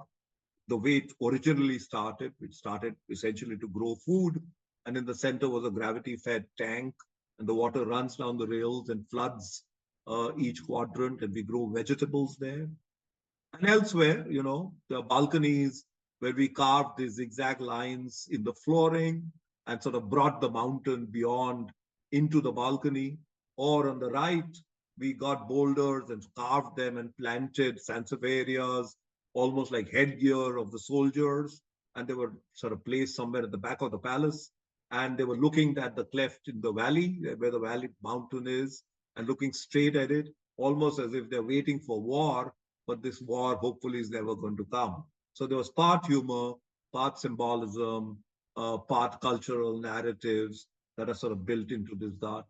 Speaker 3: the way it originally started, which started essentially to grow food. And in the center was a gravity-fed tank, and the water runs down the rails and floods each quadrant, and we grow vegetables there. And elsewhere, the balconies where we carved these zigzag lines in the flooring and sort of brought the mountain beyond into the balcony. Or on the right, we got boulders and carved them and planted sansevierias, almost like headgear of the soldiers. And they were sort of placed somewhere at the back of the palace. And they were looking at the cleft in the valley, where the valley mountain is, and looking straight at it, almost as if they're waiting for war, but this war hopefully is never going to come. So there was part humor, part symbolism, part cultural narratives that are sort of built into this garden.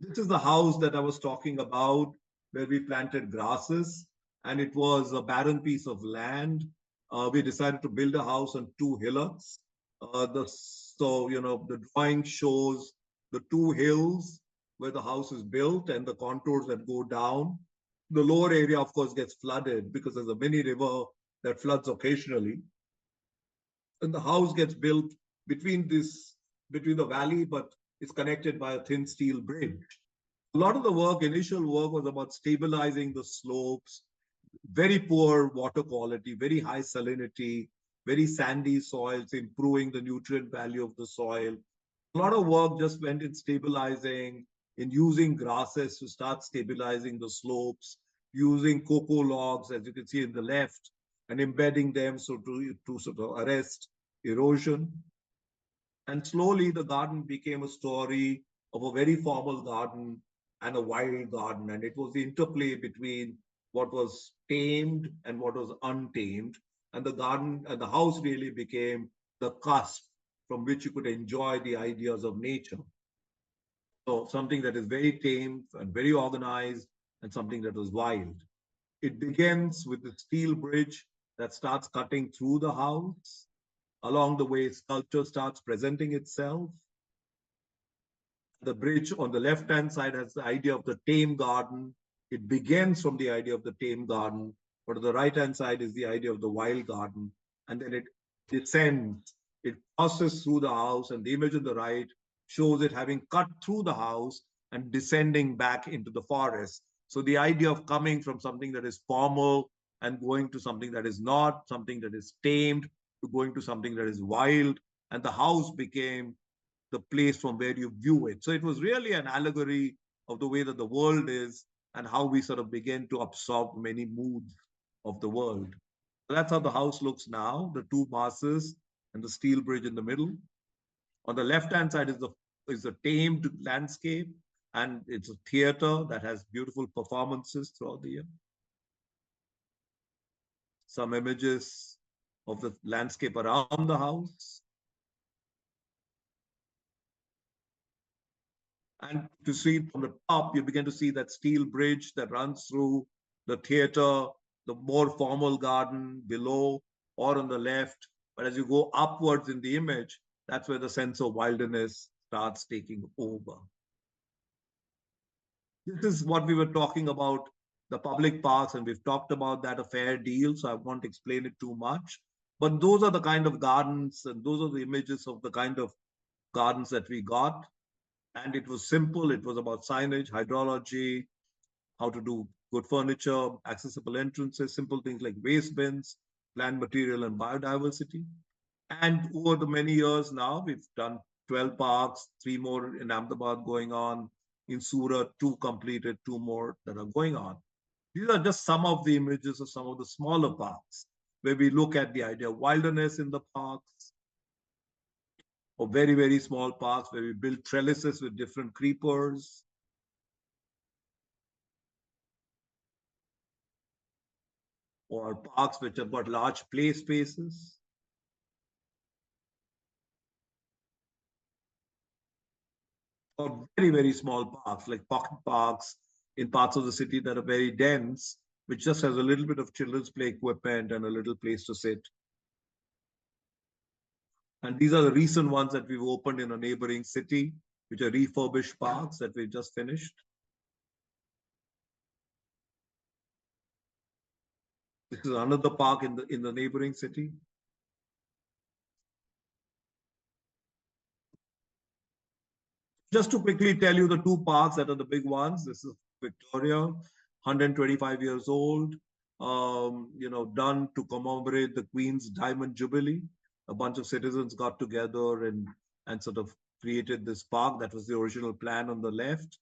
Speaker 3: This is the house that I was talking about, where we planted grasses, and it was a barren piece of land. We decided to build a house on two hillocks. The drawing shows the two hills where the house is built and the contours that go down. The lower area, of course, gets flooded because there's a mini river that floods occasionally. And the house gets built between the valley, but it's connected by a thin steel bridge. A lot of the initial work was about stabilizing the slopes, very poor water quality, very high salinity, very sandy soils, improving the nutrient value of the soil. A lot of work just went in stabilizing, in using grasses to start stabilizing the slopes, using cocoa logs, as you can see in the left, and embedding them to sort of arrest erosion. And slowly the garden became a story of a very formal garden and a wild garden. And it was the interplay between what was tamed and what was untamed. And the garden and the house really became the cusp from which you could enjoy the ideas of nature. So something that is very tame and very organized, and something that was wild. It begins with the steel bridge that starts cutting through the house. Along the way, sculpture starts presenting itself. The bridge on the left-hand side has the idea of the tame garden. It begins from the idea of the tame garden, but on the right-hand side is the idea of the wild garden. And then it descends, it passes through the house, and the image on the right shows it having cut through the house and descending back into the forest. So the idea of coming from something that is formal and going to something that is not, something that is tamed, to going to something that is wild. And the house became the place from where you view it. So it was really an allegory of the way that the world is and how we sort of begin to absorb many moods of the world. So that's how the house looks now, the two masses and the steel bridge in the middle. On the left-hand side is the tamed landscape, and it's a theater that has beautiful performances throughout the year. Some images of the landscape around the house. And to see from the top, you begin to see that steel bridge that runs through the theater, the more formal garden below or on the left. But as you go upwards in the image, that's where the sense of wilderness starts taking over. This is what we were talking about, the public parks, and we've talked about that a fair deal, so I won't explain it too much. But those are the kind of gardens, and those are the images of the kind of gardens that we got. And it was simple. It was about signage, hydrology, how to do good furniture, accessible entrances, simple things like waste bins, plant material, and biodiversity. And over the many years now, we've done 12 parks, 3 more in Ahmedabad going on. In Surat, 2 completed, 2 more that are going on. These are just some of the images of some of the smaller parks, where we look at the idea of wilderness in the parks, or very, very small parks where we build trellises with different creepers. Or parks which have got large play spaces. Or very, very small parks, like pocket parks in parts of the city that are very dense, which just has a little bit of children's play equipment and a little place to sit. And these are the recent ones that we've opened in a neighboring city, which are refurbished parks that we've just finished. This is another park in the neighboring city. Just to quickly tell you the 2 parks that are the big ones. This is Victoria, 125 years old, done to commemorate the Queen's Diamond Jubilee. A bunch of citizens got together and sort of created this park. That was the original plan on the left.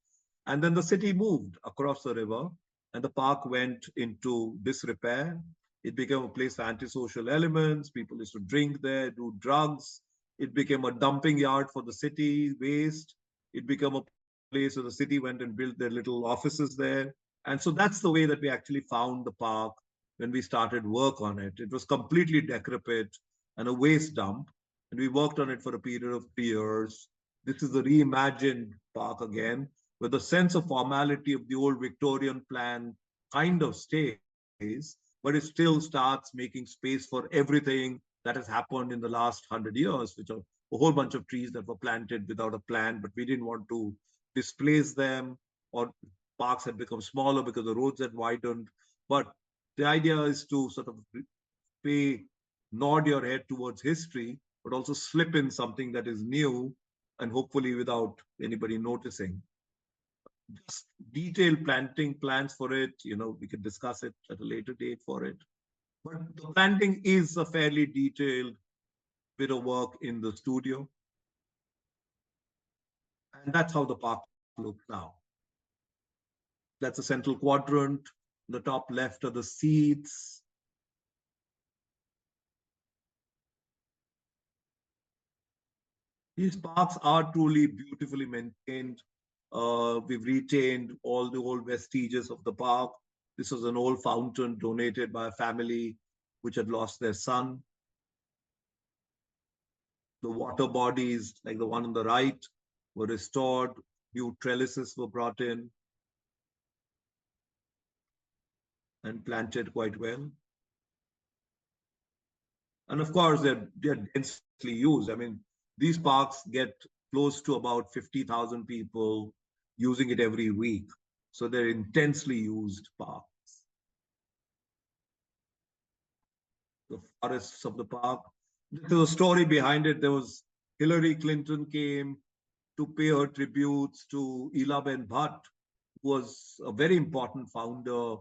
Speaker 3: And then the city moved across the river and the park went into disrepair. It became a place for antisocial elements. People used to drink there, do drugs. It became a dumping yard for the city waste. It became a place where the city went and built their little offices there. And so that's the way that we actually found the park when we started work on it. It was completely decrepit and a waste dump. And we worked on it for a period of 3 years. This is the reimagined park again, where the sense of formality of the old Victorian plan kind of stays, but it still starts making space for everything that has happened in the last 100 years, which are a whole bunch of trees that were planted without a plan, but we didn't want to displace them, or parks had become smaller because the roads had widened. But the idea is to sort of nod your head towards history, but also slip in something that is new and hopefully without anybody noticing. Just detailed planting plans for it, we can discuss it at a later date for it. But the planting is a fairly detailed bit of work in the studio. And that's how the park looks now. That's a central quadrant. The top left are the seats. These parks are truly beautifully maintained. We've retained all the old vestiges of the park. This was an old fountain donated by a family which had lost their son. The water bodies, like the one on the right, were restored. New trellises were brought in and planted quite well. And of course, they're densely used. I mean, these parks get close to about 50,000 people using it every week. So they're intensely used parks. The forests of the park. There's a story behind it. There was Hillary Clinton came to pay her tributes to Elaben Bhatt, who was a very important founder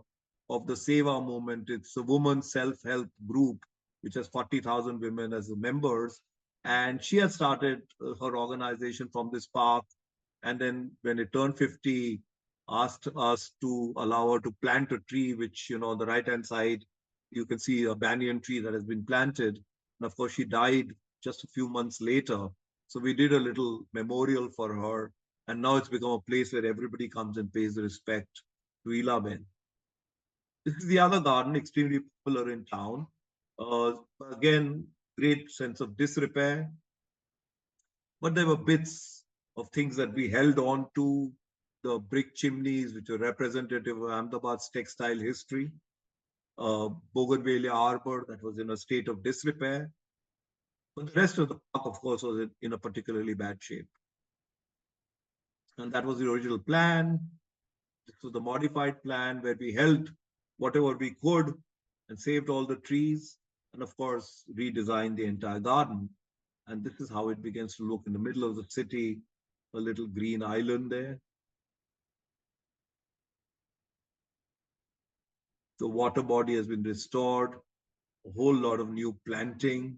Speaker 3: of the Seva movement. It's a women's self-help group which has 40,000 women as members. And she had started her organization from this park. And then when it turned 50, asked us to allow her to plant a tree, which, on the right-hand side, you can see a banyan tree that has been planted. And of course, she died just a few months later. So we did a little memorial for her. And now it's become a place where everybody comes and pays respect to Elaben. This is the other garden, extremely popular in town. Again, great sense of disrepair. But there were bits of things that we held on to. The brick chimneys, which are representative of Ahmedabad's textile history. Bougainvillea arbor that was in a state of disrepair. But the rest of the park, of course, was in a particularly bad shape. And that was the original plan. This was the modified plan where we held whatever we could and saved all the trees and, of course, redesigned the entire garden. And this is how it begins to look in the middle of the city, a little green island there. The water body has been restored, a whole lot of new planting.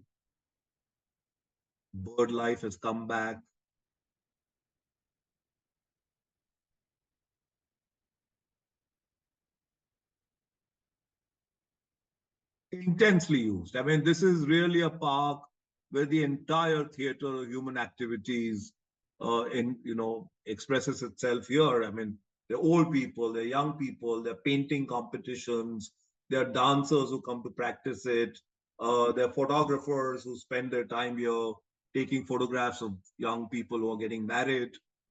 Speaker 3: Bird life has come back. Intensely used. I mean, this is really a park where the entire theater of human activities expresses itself here. I mean, they're old people, they're young people, they're painting competitions, there are dancers who come to practice it, there are photographers who spend their time here taking photographs of young people who are getting married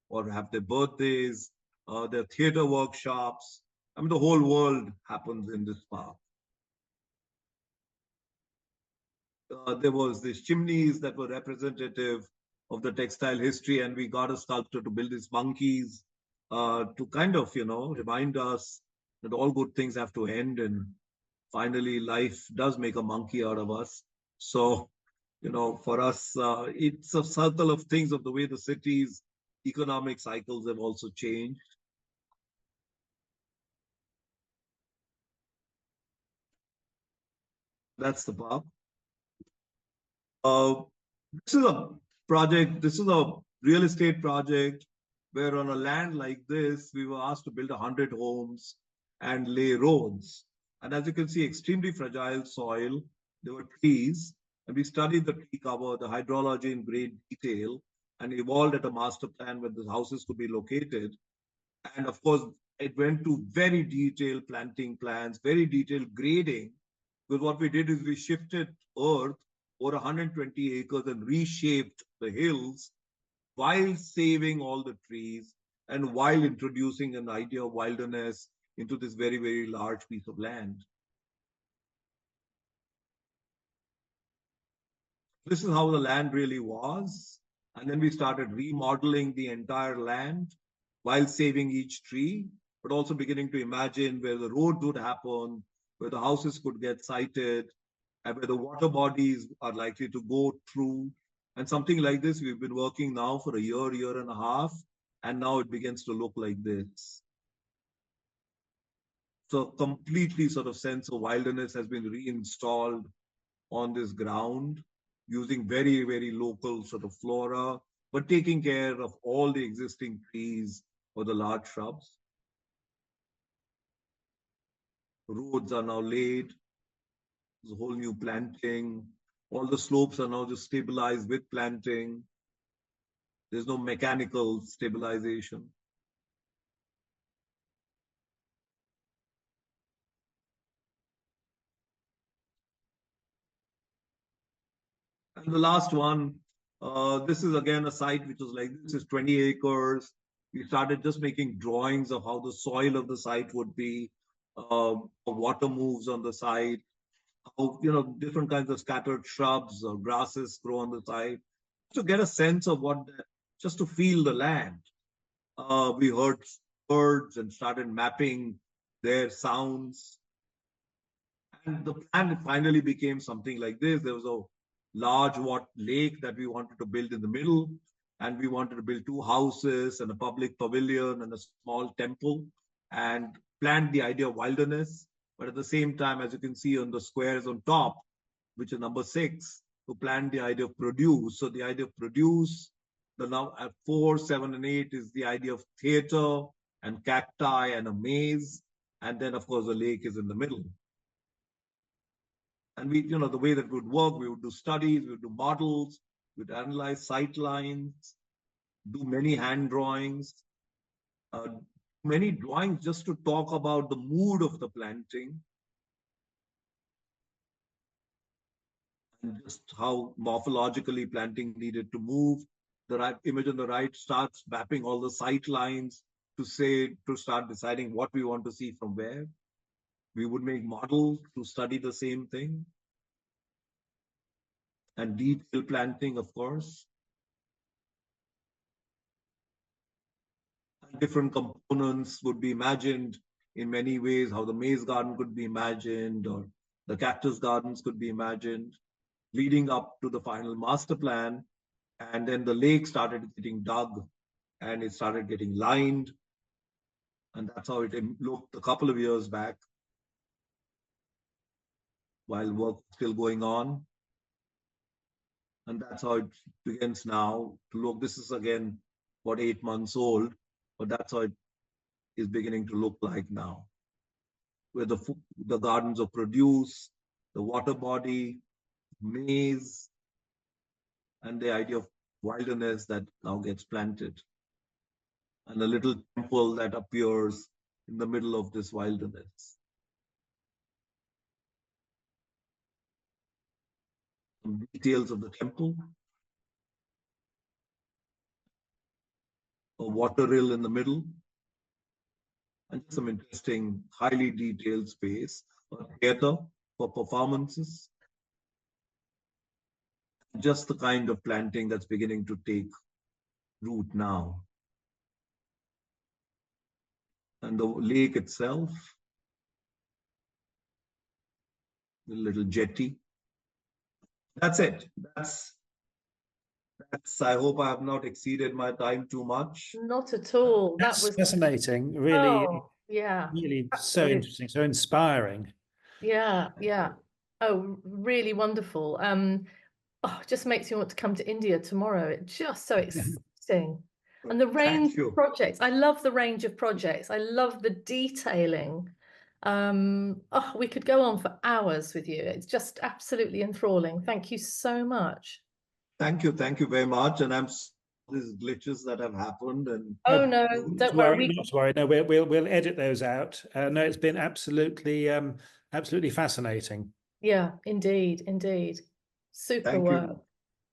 Speaker 3: or have their birthdays, there are theater workshops. I mean, the whole world happens in this park. There was these chimneys that were representative of the textile history, and we got a sculptor to build these monkeys to kind of, remind us that all good things have to end, and finally life does make a monkey out of us. So, for us, it's a circle of things of the way the city's economic cycles have also changed. That's the park. This is a project, this is a real estate project where on a land like this, we were asked to build 100 homes and lay roads. And as you can see, extremely fragile soil. There were trees, and we studied the tree cover, the hydrology in great detail, and evolved at a master plan where the houses could be located. And of course, it went to very detailed planting plans, very detailed grading. Because what we did is we shifted earth over 120 acres and reshaped the hills while saving all the trees and while introducing an idea of wilderness into this very, very large piece of land. This is how the land really was. And then we started remodeling the entire land while saving each tree, but also beginning to imagine where the road would happen, where the houses could get sited, and where the water bodies are likely to go through. And something like this, we've been working now for a year and a half, and now it begins to look like this. So completely sort of sense of wilderness has been reinstalled on this ground using very, very local sort of flora, but taking care of all the existing trees or the large shrubs. Roads are now laid. There's a whole new planting. All the slopes are now just stabilized with planting. There's no mechanical stabilization. And the last one, this is again a site which was like, this is 20 acres. We started just making drawings of how the soil of the site would be, water moves on the site, how, different kinds of scattered shrubs or grasses grow on the site, to get a sense of just to feel the land. We heard birds and started mapping their sounds. And the plan finally became something like this. There was a large lake that we wanted to build in the middle, and we wanted to build 2 houses and a public pavilion and a small temple, and planned the idea of wilderness. But at the same time, as you can see on the squares on top, which is number 6, to plan the idea of produce. So the idea of produce, the now at 4, 7, and 8 is the idea of theater and cacti and a maze. And then, of course, the lake is in the middle. And we, the way that would work, we would do studies, we would do models, we'd analyze sight lines, do many hand drawings, many drawings just to talk about the mood of the planting and just how morphologically planting needed to move. The right image on the right starts mapping all the sight lines to start deciding what we want to see from where. We would make models to study the same thing. And detail planting, of course. And different components would be imagined in many ways, how the maze garden could be imagined, or the cactus gardens could be imagined, leading up to the final master plan. And then the lake started getting dug and it started getting lined. And that's how it looked a couple of years back, while work was still going on. And that's how it begins now to look. This is again about 8 months old, but that's how it is beginning to look like now, where the gardens of produce, the water body, maze, and the idea of wilderness that now gets planted, and a little temple that appears in the middle of this wilderness. Some details of the temple, a water rill in the middle, and some interesting, highly detailed space, a theater for performances. Just the kind of planting that's beginning to take root now. And the lake itself, the little jetty. That's it. That's I hope I have not exceeded my time too much.
Speaker 1: Not at all. That
Speaker 2: That's
Speaker 1: was
Speaker 2: fascinating. Really,
Speaker 1: yeah,
Speaker 2: really so
Speaker 1: absolutely.
Speaker 2: interesting, so inspiring.
Speaker 1: Yeah. Oh, really wonderful. Oh, it just makes me want to come to India tomorrow. It's just so exciting. And the range
Speaker 3: Thank you.
Speaker 1: of projects. I love the range of projects. I love the detailing. Oh, we could go on for hours with you. It's just absolutely enthralling. Thank you so much.
Speaker 3: Thank you. Thank you very much. And these glitches that have happened. And
Speaker 1: Oh no,
Speaker 2: Not
Speaker 1: don't
Speaker 2: to
Speaker 1: worry.
Speaker 2: worry, not to worry. No, we'll edit those out. No, it's been absolutely absolutely fascinating.
Speaker 1: Yeah, indeed, indeed. Super
Speaker 3: thank
Speaker 1: work.
Speaker 3: you.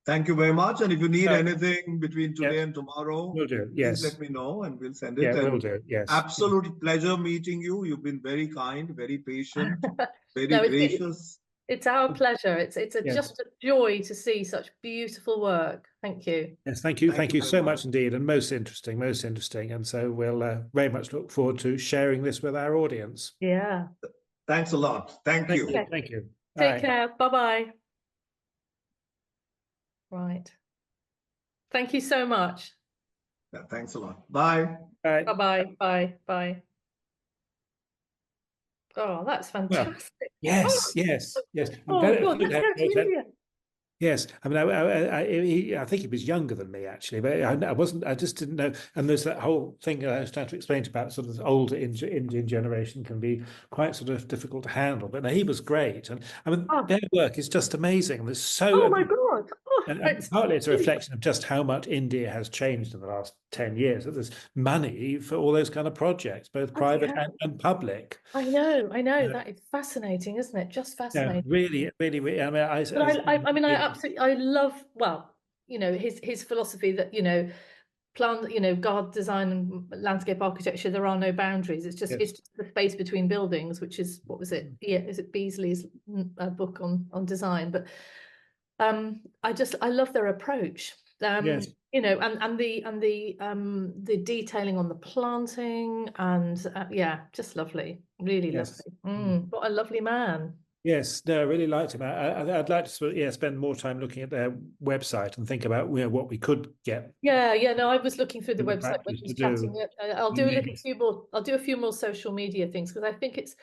Speaker 3: Thank you very much. And if you need
Speaker 2: Oh,
Speaker 3: anything between today
Speaker 2: yes,
Speaker 3: and tomorrow,
Speaker 2: we'll do.
Speaker 3: please
Speaker 2: Yes,
Speaker 3: let me know and we'll send
Speaker 2: yeah,
Speaker 3: it.
Speaker 2: we'll
Speaker 3: And
Speaker 2: do. Yes,
Speaker 3: absolute pleasure meeting you. You've been very kind, very patient, very
Speaker 1: No,
Speaker 3: gracious.
Speaker 1: it's our pleasure. It's
Speaker 2: yes,
Speaker 1: just a joy to see such beautiful work. Thank you.
Speaker 2: yes. Thank
Speaker 3: Thank you
Speaker 2: you
Speaker 3: very
Speaker 2: so
Speaker 3: much.
Speaker 2: much indeed, and most interesting, most interesting. And so we'll very much look forward to sharing this with our audience.
Speaker 1: Yeah.
Speaker 3: Thanks a lot. Thank
Speaker 2: Thank
Speaker 3: you.
Speaker 2: you. Thank you.
Speaker 1: Take
Speaker 2: Bye.
Speaker 1: care. Bye-bye. Right. Thank you so much.
Speaker 3: Yeah, thanks a lot. Bye.
Speaker 2: Bye.
Speaker 1: Bye-bye. Bye. Bye. Oh, that's
Speaker 2: Well,
Speaker 1: fantastic.
Speaker 2: yes, yes, yes. I'm
Speaker 1: Oh
Speaker 2: glad.
Speaker 1: God, let's go to India.
Speaker 2: Yes, I mean, I think he was younger than me actually, but I wasn't. I just didn't know. And there's that whole thing I was trying to explain about sort of the older Indian generation can be quite sort of difficult to handle. But no, he was great, and I mean,
Speaker 1: Oh,
Speaker 2: their work is just amazing. There's so,
Speaker 1: oh my God. Oh,
Speaker 2: and partly it's a reflection of just how much India has changed in the last 10 years. That there's money for all those kind of projects, both private
Speaker 1: yeah.
Speaker 2: and public.
Speaker 1: I know.
Speaker 2: Uh,
Speaker 1: That is fascinating, isn't it? Just
Speaker 2: yeah,
Speaker 1: fascinating.
Speaker 2: really, really, really. I mean,
Speaker 1: But I mean, I absolutely, I love, well, his philosophy that, plan, guard design and landscape architecture, there are no boundaries. It's
Speaker 2: yes,
Speaker 1: just the space between buildings, which is, what was it? Yeah, is it Beasley's book on design? But I love their approach.
Speaker 2: yes,
Speaker 1: And the detailing on the planting and yeah, just lovely, really
Speaker 2: yes.
Speaker 1: lovely. What a lovely man.
Speaker 2: Yes, no, I really liked him. I'd like to spend more time looking at their website and think about what we could get
Speaker 1: Yeah, no, I was looking through the
Speaker 2: in the
Speaker 1: website when
Speaker 2: practice
Speaker 1: he
Speaker 2: to
Speaker 1: was
Speaker 2: do.
Speaker 1: chatting. I'll do
Speaker 2: Maybe.
Speaker 1: a few more social media things because I think it's,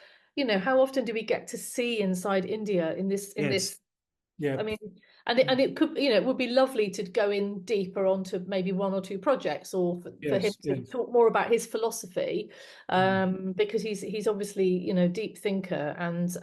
Speaker 1: how often do we get to see inside India in this
Speaker 2: Yes, yeah,
Speaker 1: I mean, and it could, it would be lovely to go in deeper onto maybe one or two projects or for him
Speaker 2: yes,
Speaker 1: to
Speaker 2: yes.
Speaker 1: talk more about his philosophy, because he's obviously, deep thinker and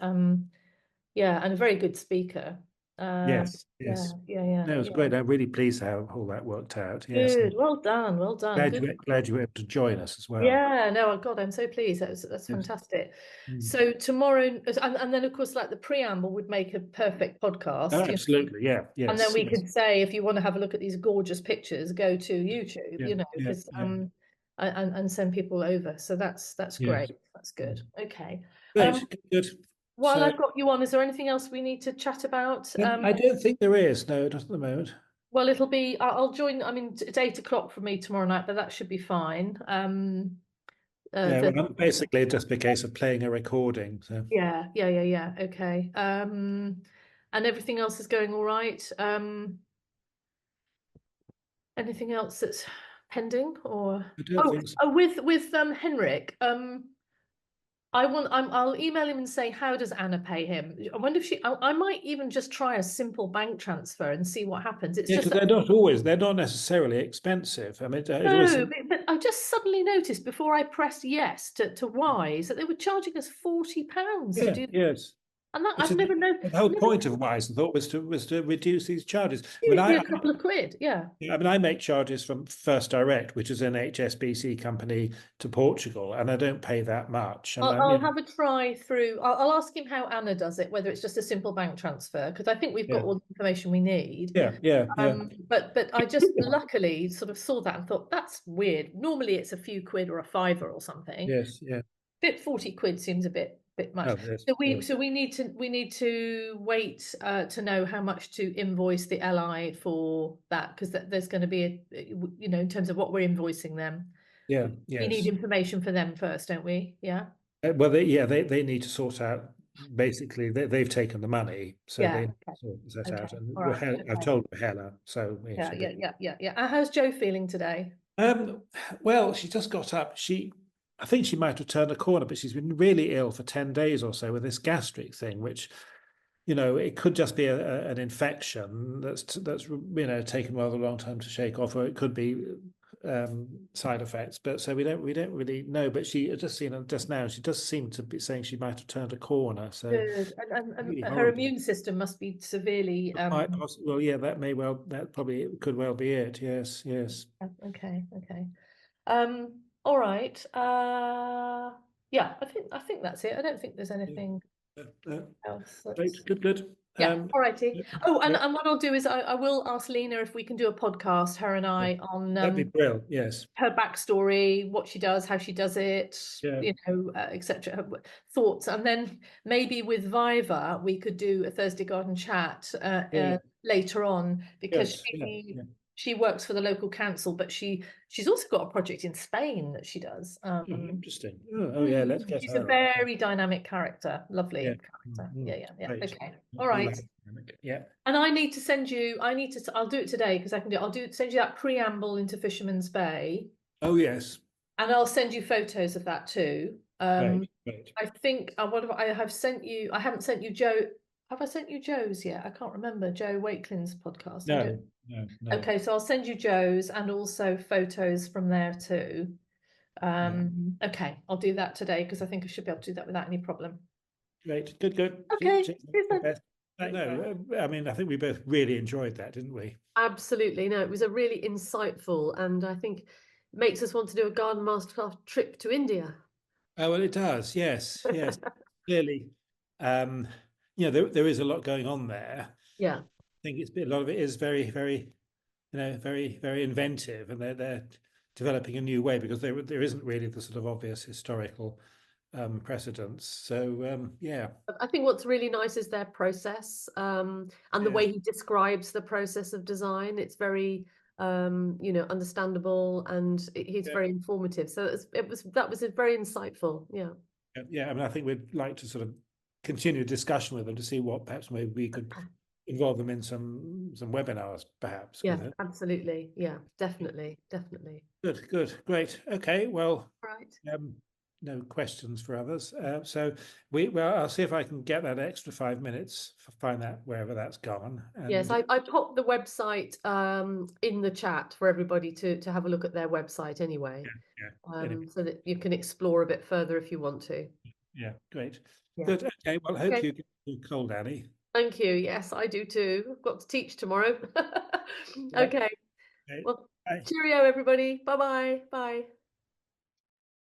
Speaker 1: yeah, and a very good speaker.
Speaker 2: Yes,
Speaker 1: Yeah,
Speaker 2: yes.
Speaker 1: yeah,
Speaker 2: No, it was
Speaker 1: yeah.
Speaker 2: great. I'm really pleased how all that worked out. Yes, and
Speaker 1: Good. Well done. Well done. Good.
Speaker 2: glad you were able to join us as well.
Speaker 1: Yeah, no, oh God, I'm so pleased. That's
Speaker 2: Yes.
Speaker 1: fantastic.
Speaker 2: Mm.
Speaker 1: So tomorrow, and then of course, like the preamble would make a perfect
Speaker 2: Oh,
Speaker 1: podcast,
Speaker 2: absolutely. Yeah.
Speaker 1: and then
Speaker 2: Yes.
Speaker 1: we
Speaker 2: Yes.
Speaker 1: could say, if you want to have a look at these gorgeous pictures, go to YouTube,
Speaker 2: Yeah. Yeah.
Speaker 1: because
Speaker 2: Yeah.
Speaker 1: and send people over. So that's
Speaker 2: Yes.
Speaker 1: great. That's good. Okay.
Speaker 2: Great. Good.
Speaker 1: While
Speaker 2: So
Speaker 1: I've got you on, is there anything else we need to chat about?
Speaker 2: I don't think there is. No, not at the moment.
Speaker 1: Well, it'll be. I'll join. I mean, it's 8 o'clock for me tomorrow night, but that should be fine.
Speaker 2: Yeah.
Speaker 1: The
Speaker 2: Well, basically, just a case of playing a recording. So.
Speaker 1: yeah. Okay. And everything else is going all right. Anything else that's pending or
Speaker 2: I don't think so.
Speaker 1: with Henrik. I'll email him and say, how does Anna pay him? I wonder if I might even just try a simple bank transfer and see what happens. It's
Speaker 2: Yeah,
Speaker 1: just
Speaker 2: because they're not necessarily expensive. I mean, it always.
Speaker 1: no, but I just suddenly noticed before I pressed yes to Wise that they were charging us £40 to
Speaker 2: Yeah,
Speaker 1: do,
Speaker 2: yes.
Speaker 1: and that
Speaker 2: Which
Speaker 1: I've
Speaker 2: is
Speaker 1: never known.
Speaker 2: the whole point of Wise, I thought, was to reduce these charges. I mean,
Speaker 1: It'd be a couple of quid, yeah.
Speaker 2: I mean, I make charges from First Direct, which is an HSBC company to Portugal, and I don't pay that much. And
Speaker 1: I'll have a try through. I'll ask him how Anna does it, whether it's just a simple bank transfer, because I think we've got
Speaker 2: yeah,
Speaker 1: all the information we need.
Speaker 2: yeah.
Speaker 1: But I just luckily sort of saw that and thought that's weird. Normally it's a few quid or a fiver or something.
Speaker 2: Yes, yeah.
Speaker 1: Bit 40 quid seems a bit much.
Speaker 2: Oh, yes,
Speaker 1: So
Speaker 2: yes.
Speaker 1: we need to wait to know how much to invoice the LI for that, because there's going to be in terms of what we're invoicing them.
Speaker 2: Yeah,
Speaker 1: We need
Speaker 2: yes.
Speaker 1: information for them first, don't we? Yeah.
Speaker 2: Well, they need to sort out. Basically, they've taken the money, so
Speaker 1: Yeah.
Speaker 2: they
Speaker 1: Okay.
Speaker 2: sort that out. And
Speaker 1: All right.
Speaker 2: I've
Speaker 1: Okay.
Speaker 2: told Hella, so it
Speaker 1: Yeah.
Speaker 2: should be.
Speaker 1: Yeah. How's Joe feeling today?
Speaker 2: Well, she just got up. I think she might have turned a corner, but she's been really ill for 10 days or so with this gastric thing, which it could just be an infection that's taken rather a long time to shake off, or it could be side effects. But so we don't really know. But she just just now she does seem to be saying she might have turned a corner. So
Speaker 1: Good. And
Speaker 2: really
Speaker 1: her
Speaker 2: horrible.
Speaker 1: immune system must be severely
Speaker 2: Well, yeah, that probably could well be it. Yes, yes.
Speaker 1: okay. All right. Yeah, I think that's it. I don't think there's anything else
Speaker 2: Great,
Speaker 1: that's
Speaker 2: good.
Speaker 1: yeah, all righty. Oh,
Speaker 2: yeah,
Speaker 1: and what I'll do is I will ask Lena if we can do a podcast, her and I, on
Speaker 2: that'd be brilliant. Yes.
Speaker 1: her backstory, what she does, how she does it,
Speaker 2: Yeah.
Speaker 1: etc. Her thoughts, and then maybe with Viva we could do a Thursday garden chat
Speaker 2: Yeah.
Speaker 1: later on, because
Speaker 2: Yes. Yeah.
Speaker 1: she works for the local council, but she's also got a project in Spain that she does.
Speaker 2: Oh, interesting. Oh, yeah. Let's get
Speaker 1: She's
Speaker 2: her
Speaker 1: a
Speaker 2: on.
Speaker 1: very dynamic character, lovely
Speaker 2: Yeah.
Speaker 1: character. Yeah.
Speaker 2: Great.
Speaker 1: Okay, all right.
Speaker 2: Yeah.
Speaker 1: And I need to send you. I'll do it today because I can do. Send you that preamble into Fisherman's Bay,
Speaker 2: Oh, yes.
Speaker 1: and I'll send you photos of that too.
Speaker 2: Great.
Speaker 1: I think I have sent you. I haven't sent you Joe. Have I sent you Joe's yet? I can't remember Joe Wakelin's podcast.
Speaker 2: No.
Speaker 1: Okay, so I'll send you Joe's and also photos from there too. Okay, I'll do that today because I think I should be able to do that without any problem.
Speaker 2: Great. Good.
Speaker 1: Okay.
Speaker 2: No, I mean, I think we both really enjoyed that, didn't we?
Speaker 1: Absolutely. No, it was a really insightful, and I think makes us want to do a garden masterclass trip to India.
Speaker 2: Oh, well, it does. Yes. Clearly, there is a lot going on there.
Speaker 1: Yeah.
Speaker 2: I think a lot of it is very, very, very, very inventive, and they're developing a new way because there isn't really the sort of obvious historical precedents. So yeah.
Speaker 1: I think what's really nice is their process, and the way he describes the process of design. It's very understandable, and he's very informative. So that was very insightful. Yeah.
Speaker 2: Yeah. I mean, I think we'd like to sort of continue discussion with them to see what perhaps maybe we could involve them in some webinars, perhaps.
Speaker 1: Yeah, absolutely. Yeah, definitely.
Speaker 2: Good, great. Okay, well,
Speaker 1: right.
Speaker 2: No questions for others. So I'll see if I can get that extra 5 minutes, find that wherever that's gone. And
Speaker 1: yes, I popped the website in the chat for everybody to have a look at their website anyway.
Speaker 2: Anyway.
Speaker 1: So that you can explore a bit further if you want to.
Speaker 2: Yeah, great.
Speaker 1: Yeah.
Speaker 2: Good. Okay, well, I hope you get too cold, Annie.
Speaker 1: Thank you. Yes, I do too. I've got to teach tomorrow. Okay. Well, cheerio, everybody. Bye-bye. Bye.